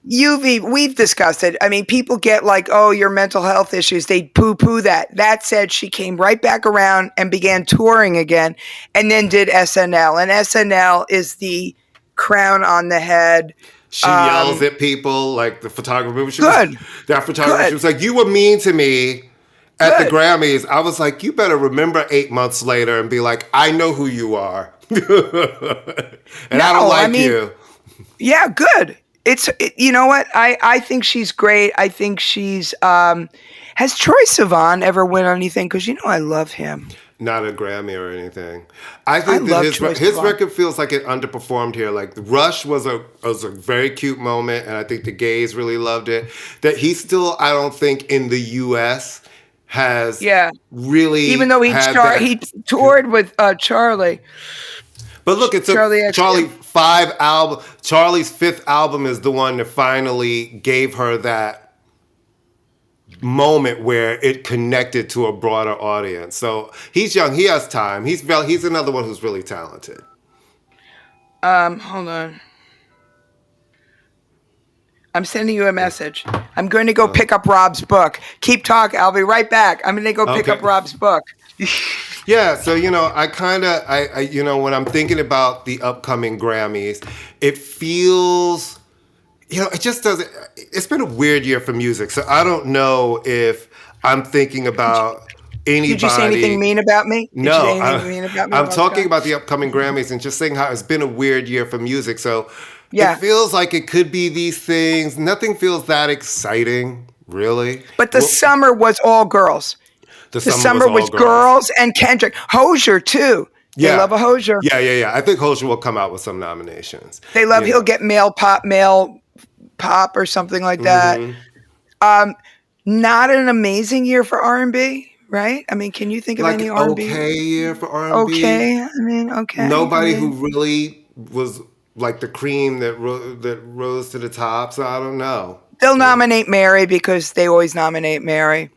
We've discussed it. I mean, people get like, oh, your mental health issues. They poo-poo that. That said, she came right back around and began touring again and then did SNL. And SNL is the crown on the head.
She yells at people, like the photographer. She was like, you were mean to me at the Grammys. I was like, you better remember 8 months later and be like, I know who you are. And I don't like you.
Yeah, good. You know what? I think she's great. I think she's, has Troye Sivan ever won anything? Because I love him.
Not a Grammy or anything. I think that his record feels like it underperformed here. Like Rush was a very cute moment, and I think the gays really loved it. That he still, I don't think, in the U.S. has really,
even though he toured with Charlie.
But look, it's Charlie's 5th album is the one that finally gave her that moment where it connected to a broader audience. So he's young, he has time. He's another one who's really talented.
Hold on. I'm sending you a message. I'm going to go pick up Rob's book. Keep talking. I'll be right back. I'm going to go pick up Rob's book.
Yeah, so when I'm thinking about the upcoming Grammys, it feels, it just doesn't. It's been a weird year for music, so I don't know if I'm thinking about anybody.
Did you say anything mean about me?
No, I'm talking about the upcoming Grammys and just saying how it's been a weird year for music. So it feels like it could be these things. Nothing feels that exciting, really.
But the summer was all girls. The summer was girls and Kendrick. Hozier, too. Yeah. They love a Hozier.
Yeah. I think Hozier will come out with some nominations.
They love, he'll get male pop or something like that. Mm-hmm. Not an amazing year for R&B, right? I mean, can you think of any R&B?
Okay year for R&B.
Okay.
Nobody who really was like the cream that rose to the top, so I don't know.
They'll nominate Mary because they always nominate Mary.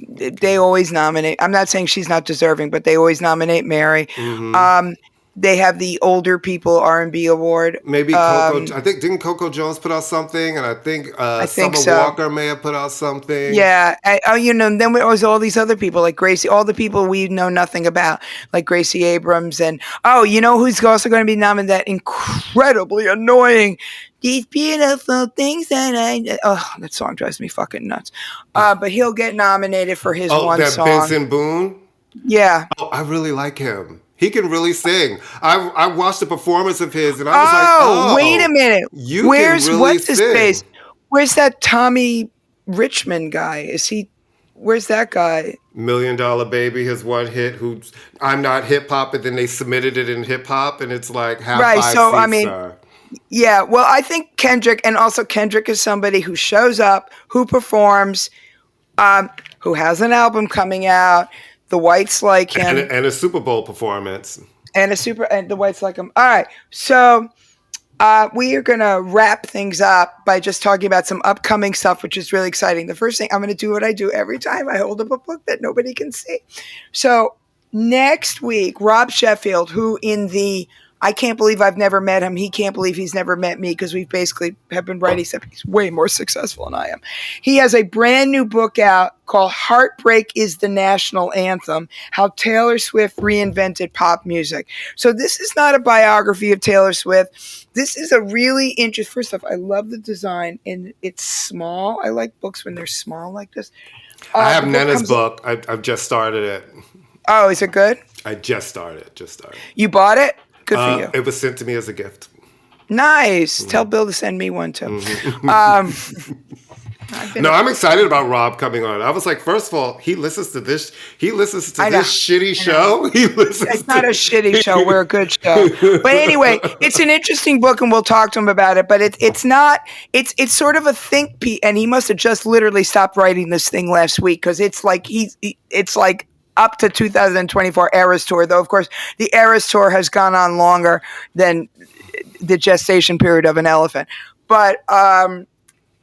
They always nominate. I'm not saying she's not deserving, but they always nominate Mary. Mm-hmm. They have the older people R&B award.
Maybe Coco. I think didn't Coco Jones put out something, and I think Summer Walker may have put out something.
Yeah. Then there was all these other people like Gracie, all the people we know nothing about, like Gracie Abrams, and who's also going to be nominated? That incredibly annoying. These beautiful things that song drives me fucking nuts. But he'll get nominated for his one song.
Benson Boone?
Yeah.
Oh, I really like him. He can really sing. I watched a performance of his and I was like,
wait a minute. What's his face? Where's that Tommy Richmond guy? Where's that guy?
$1 Million Baby, his one hit, who's I'm not hip hop, and then they submitted it in hip hop, and it's like half right. So I mean,
yeah. Well, I think Kendrick is somebody who shows up, who performs, who has an album coming out. The whites like him,
and a Super Bowl performance,
and the whites like him. All right, so we are gonna wrap things up by just talking about some upcoming stuff, which is really exciting. The first thing I'm gonna do, what I do every time I hold up a book that nobody can see. So next week, Rob Sheffield, who I can't believe I've never met him. He can't believe he's never met me because we basically have been writing stuff. He's way more successful than I am. He has a brand new book out called Heartbreak is the National Anthem, How Taylor Swift Reinvented Pop Music. So this is not a biography of Taylor Swift. This is a really interesting, first off, I love the design and it's small. I like books when they're small like this.
I have Nana's book. I've just started it.
Oh, is it good?
I just started.
You bought it? Good for you.
It was sent to me as a gift.
Nice. Mm-hmm. Tell Bill to send me one too.
No, I'm excited about Rob coming on. I was like, first of all, he listens to this. He listens to this shitty show. He listens.
It's not a shitty show. We're a good show. But anyway, it's an interesting book, and we'll talk to him about it. But it's not. It's sort of a think piece, and he must have just literally stopped writing this thing last week because it's like it's like up to 2024 Eras Tour. Though of course the Eras Tour has gone on longer than the gestation period of an elephant. But so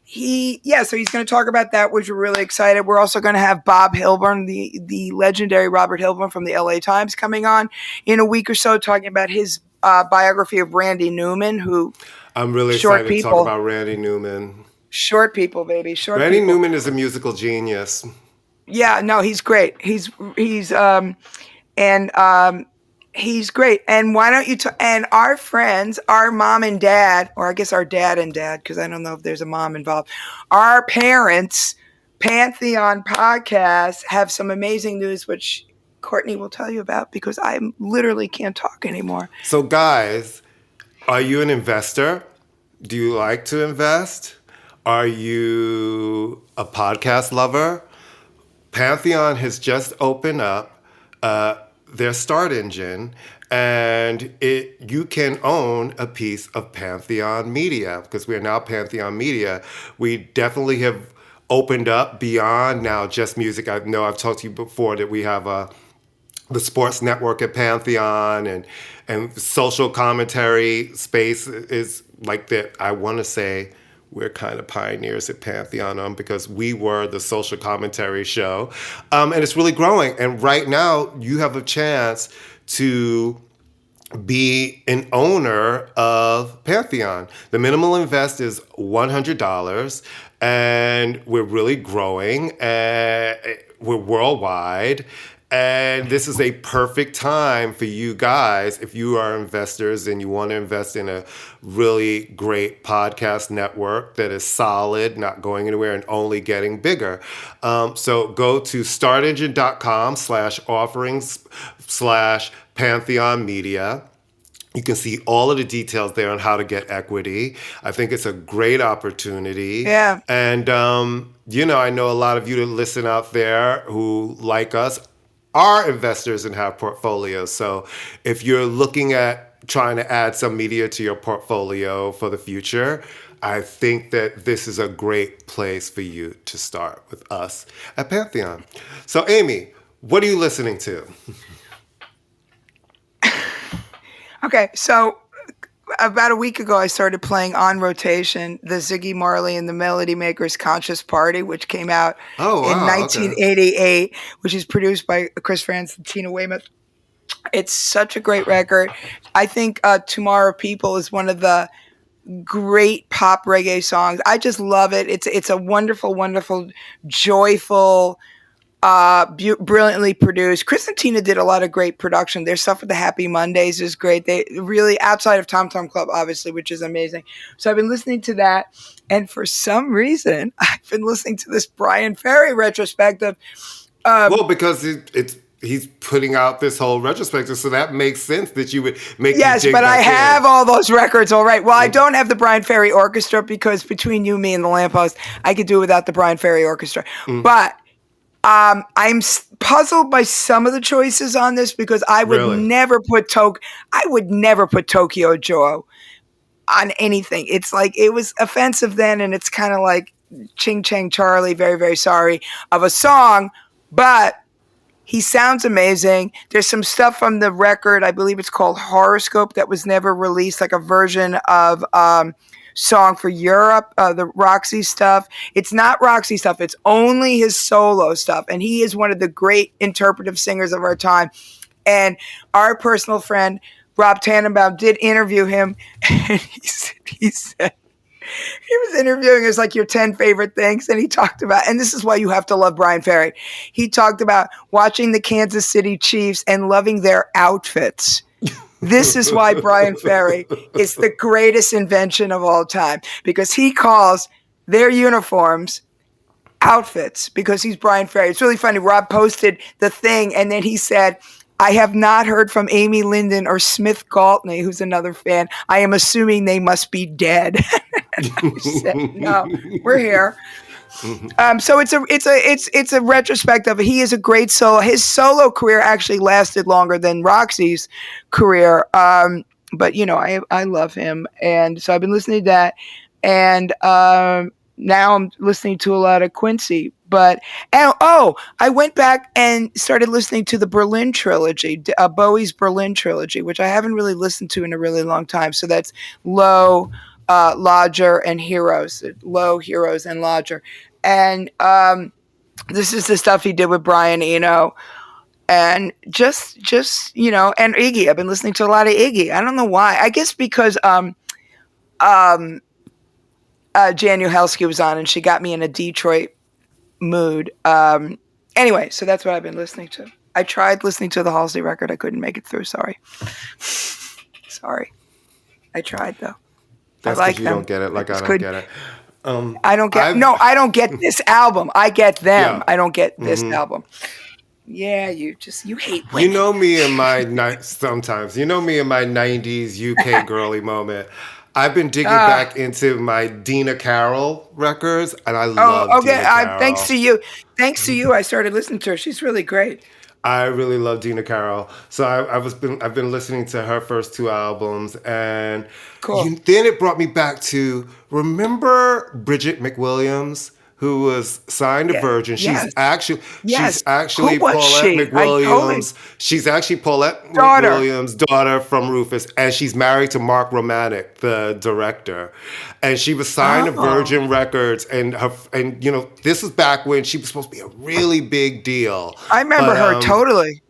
he's going to talk about that, which we're really excited. We're also going to have Bob Hilburn, the legendary Robert Hilburn from the LA Times, coming on in a week or so, talking about his biography of Randy Newman, who
I'm really excited to talk about Randy Newman.
Short people, baby.
Randy Newman is a musical genius.
Yeah, no, he's great. He's great. And why don't you and our friends, our mom and dad, or I guess our dad and dad, because I don't know if there's a mom involved, our parents, Pantheon Podcasts, have some amazing news, which Courtney will tell you about because I literally can't talk anymore.
So guys, are you an investor? Do you like to invest? Are you a podcast lover? Pantheon has just opened up their start engine, and you can own a piece of Pantheon Media because we are now Pantheon Media. We definitely have opened up beyond now just music. I know I've talked to you before that we have the sports network at Pantheon and social commentary space is like that. I want to say we're kind of pioneers at Pantheon because we were the social commentary show. And it's really growing. And right now, you have a chance to be an owner of Pantheon. The minimal invest is $100, and we're really growing. We're worldwide. And this is a perfect time for you guys, if you are investors and you want to invest in a really great podcast network that is solid, not going anywhere, and only getting bigger. So go to startengine.com/offerings/Pantheon Media. You can see all of the details there on how to get equity. I think it's a great opportunity.
Yeah.
And, I know a lot of you that listen out there who like us are investors and have portfolios. So if you're looking at trying to add some media to your portfolio for the future, I think that this is a great place for you to start with us at Pantheon. So Amy, what are you listening to?
Okay, so about a week ago, I started playing on rotation the Ziggy Marley and the Melody Makers Conscious Party, which came out in 1988, which is produced by Chris Frantz and Tina Weymouth. It's such a great record. I think Tomorrow People is one of the great pop reggae songs. I just love it. It's a wonderful, wonderful, joyful, brilliantly produced. Chris and Tina did a lot of great production. Their stuff with the Happy Mondays is great. They really, outside of Tom Tom Club, obviously, which is amazing. So I've been listening to that, and for some reason, I've been listening to this Brian Ferry retrospective.
Well, because he's putting out this whole retrospective, so that makes sense that you would make.
Yes, but I have all those records. All right. Well, I don't have the Brian Ferry Orchestra because between you, me, and the Lamppost, I could do without the Brian Ferry Orchestra. But I'm puzzled by some of the choices on this because I would never put Tokyo Joe on anything. It's like it was offensive then, and it's kind of like Ching Chang Charlie, very, very sorry of a song, but he sounds amazing. There's some stuff from the record, I believe it's called Horoscope, that was never released, like a version of Song for Europe, the Roxy stuff. It's not Roxy stuff. It's only his solo stuff. And he is one of the great interpretive singers of our time. And our personal friend, Rob Tannenbaum, did interview him. And he said, he was interviewing us like your 10 favorite things. And he talked about, and this is why you have to love Brian Ferry. He talked about watching the Kansas City Chiefs and loving their outfits. This is why Brian Ferry is the greatest invention of all time, because he calls their uniforms outfits because he's Brian Ferry. It's really funny. Rob posted the thing, and then he said, I have not heard from Amy Linden or Smith Galtney, who's another fan. I am assuming they must be dead. I said, no, we're here. So it's a retrospective. He is a great solo. His solo career actually lasted longer than Roxy's career. But I love him, and so I've been listening to that, and now I'm listening to a lot of Quincy. I went back and started listening to the Berlin trilogy, Bowie's Berlin trilogy, which I haven't really listened to in a really long time. So that's Low, Lodger, and Heroes. Low, Heroes, and Lodger. And this is the stuff he did with Brian Eno. And just and Iggy. I've been listening to a lot of Iggy. I don't know why. I guess because Jan Uhelski was on, and she got me in a Detroit mood. Anyway, so that's what I've been listening to. I tried listening to the Halsey record. I couldn't make it through. Sorry. I tried though.
That's because you don't get it. Like I don't get it.
I don't get this album. I get them.
Yeah.
I don't get this album. Yeah, you hate women.
You know me in my sometimes. You know me in my 90s UK girly moment. I've been digging back into my Dina Carroll records, and I love Dina Carroll.
Thanks to you, I started listening to her. She's really great.
I really love Dina Carroll. So I've been listening to her first two albums, and then it brought me back to, remember Bridget McWilliams, who was signed to Virgin. She's actually Paulette McWilliams. She's actually Paulette McWilliams' daughter from Rufus, and she's married to Mark Romanek, the director. And she was signed to Virgin Records, and this was back when she was supposed to be a really big deal.
I remember her totally.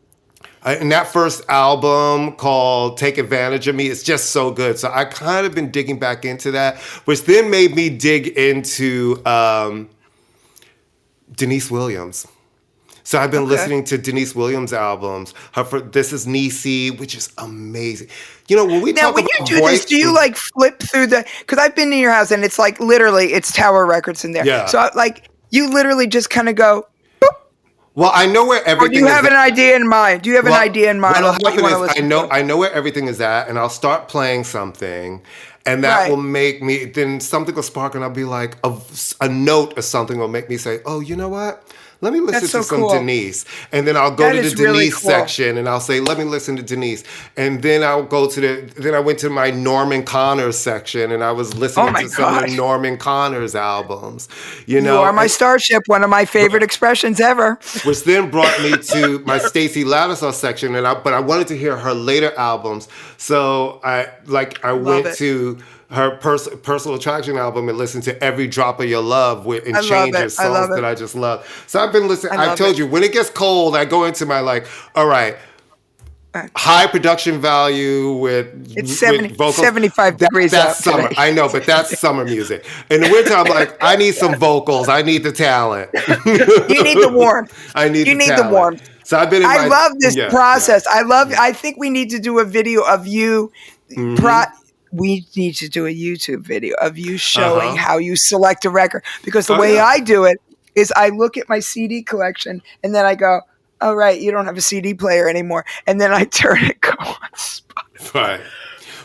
And that first album called Take Advantage of Me is just so good. So I kind of been digging back into that, which then made me dig into Denise Williams. So I've been listening to Denise Williams albums. This is Niecy, which is amazing. When we talk about
this, do you like flip through because I've been in your house and it's like literally it's Tower Records in there. Yeah. So you literally just kind of go, boop.
Well, I know where everything is.
Or do you have an idea in mind? Do you have an idea in mind of what you want to listen to?
I know where everything is at, and I'll start playing something. And that will make me, then something will spark and I'll be like, a note or something will make me say, oh, you know what? Let me listen to some Denise. And then I'll go to the Denise section and I'll say, let me listen to Denise. And then I'll go then I went to my Norman Connors section and I was listening to some of the Norman Connors albums. You
are my starship, one of my favorite expressions ever.
Which then brought me to my Stacey Lattisaw section, but I wanted to hear her later albums. So I went to her Personal Attraction album and listened to Every Drop of Your Love and Changes, songs that I just love. So I've been listening. I told you, when it gets cold, I go into my all right, high production value with vocals.
75 degrees
That's summer.
Today.
I know, but that's summer music. In the winter, I'm like, I need some vocals. I need the talent.
You need the warmth.
You need the warmth. So I've been.
I love this process. I think we need to do a video of you. We need to do a YouTube video of you showing how you select a record, because the way I do it is I look at my CD collection and then I go, oh, right, you don't have a CD player anymore. And then I turn it, go on Spotify.
Right.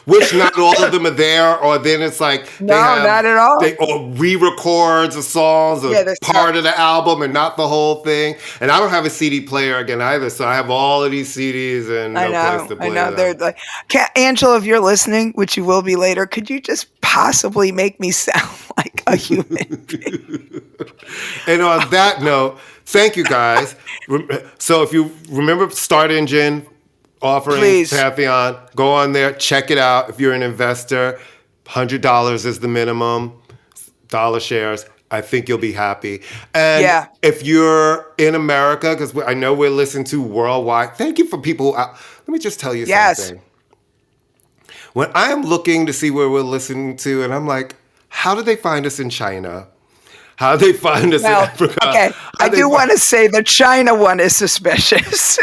Which not all of them are there, or then it's like
not at all.
Or re-records of songs or part of the album and not the whole thing. And I don't have a CD player again either, so I have all of these CDs and no place to play them.
They're like, Angela, if you're listening, which you will be later, could you just possibly make me sound like a human being?
And on that note, thank you guys. So if you remember Start Engine offering Pantheon, go on there, check it out. If you're an investor, $100 is the minimum, dollar shares. I think you'll be happy. And if you're in America, because I know we're listened to worldwide, thank you for people. Let me just tell you something. When I am looking to see where we're listening to, and I'm like, how do they find us in China? How do they find us in Africa?
Okay, I do want to say the China one is suspicious.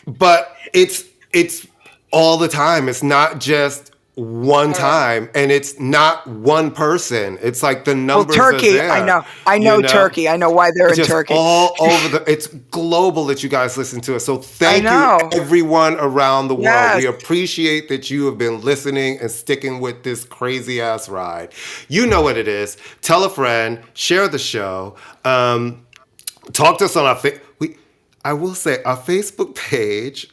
But it's all the time. It's not just one time, and it's not one person. It's like the numbers
Turkey,
are there.
I know Turkey. I know why they're
it's
in
just
Turkey.
all over it's global that you guys listen to us. So thank you, everyone around the world. We appreciate that you have been listening and sticking with this crazy ass ride. You know what it is. Tell a friend, share the show. Talk to us on our I will say our Facebook page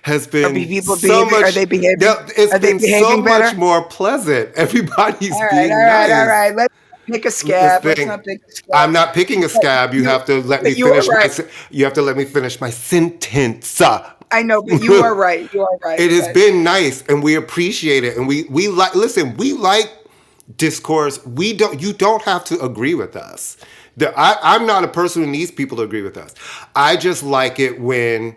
has been
Are they behaving?
It's been so much more pleasant. Everybody's being nice.
All right. Let's pick a scab. Let's not pick a scab.
I'm not picking a scab. You have to let me finish. You have to let me finish my sentence.
I know, but you are right. You are right.
It has been nice, and we appreciate it. And we like. Listen, we like discourse. You don't have to agree with us. I'm not a person who needs people to agree with us. I just like it when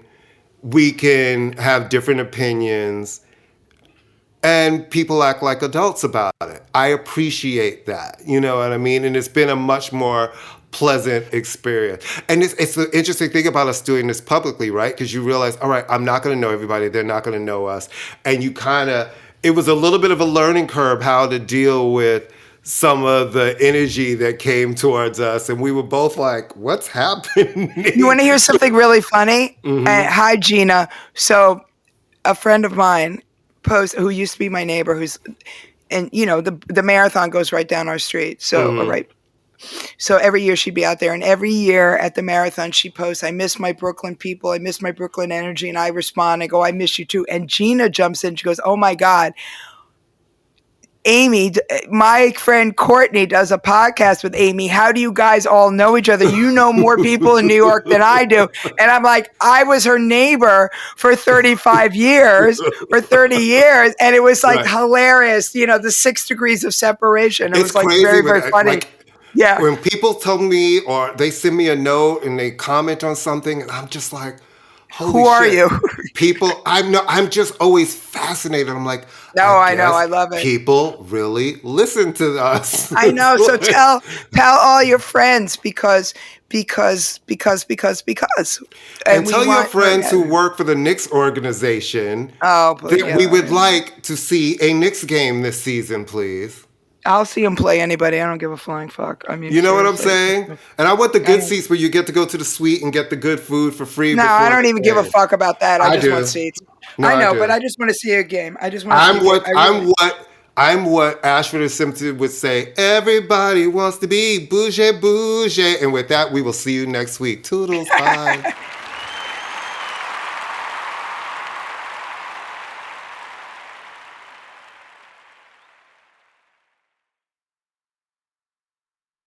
we can have different opinions and people act like adults about it. I appreciate that. You know what I mean? And it's been a much more pleasant experience. And it's the interesting thing about us doing this publicly, right? Because you realize, all right, I'm not going to know everybody. They're not going to know us. And it was a little bit of a learning curve how to deal with some of the energy that came towards us, and we were both like, what's happening?
You want to hear something really funny? Mm-hmm. Hi, Gina. So a friend of mine who used to be my neighbor, and the marathon goes right down our street. So, So every year she'd be out there, and every year at the marathon she posts, I miss my Brooklyn people. I miss my Brooklyn energy. And I respond, I go, I miss you too. And Gina jumps in. She goes, oh my God. Amy, my friend Courtney does a podcast with Amy. How do you guys all know each other? You know more people in New York than I do. And I'm like, I was her neighbor for 35 years or 30 years. And it was like hilarious, the 6 degrees of separation. It was like crazy, very, very funny. Yeah.
When people tell me or they send me a note and they comment on something, and I'm just like, holy
Who are
shit.
you?
People, I'm just always fascinated. I'm like,
I know, I love it.
People really listen to us.
I know. So tell all your friends because. And
tell your friends who work for the Knicks organization that we would like to see a Knicks game this season, please.
I'll see him play anybody. I don't give a flying fuck. I mean,
you know what I'm saying? And I want the good seats where you get to go to the suite and get the good food for free.
No, I don't even give a fuck about that. I just want seats. No, I know, but I just want to see a game. I just want to
I'm what Ashford Simpson would say. Everybody wants to be bougie. And with that, we will see you next week. Toodles. Bye.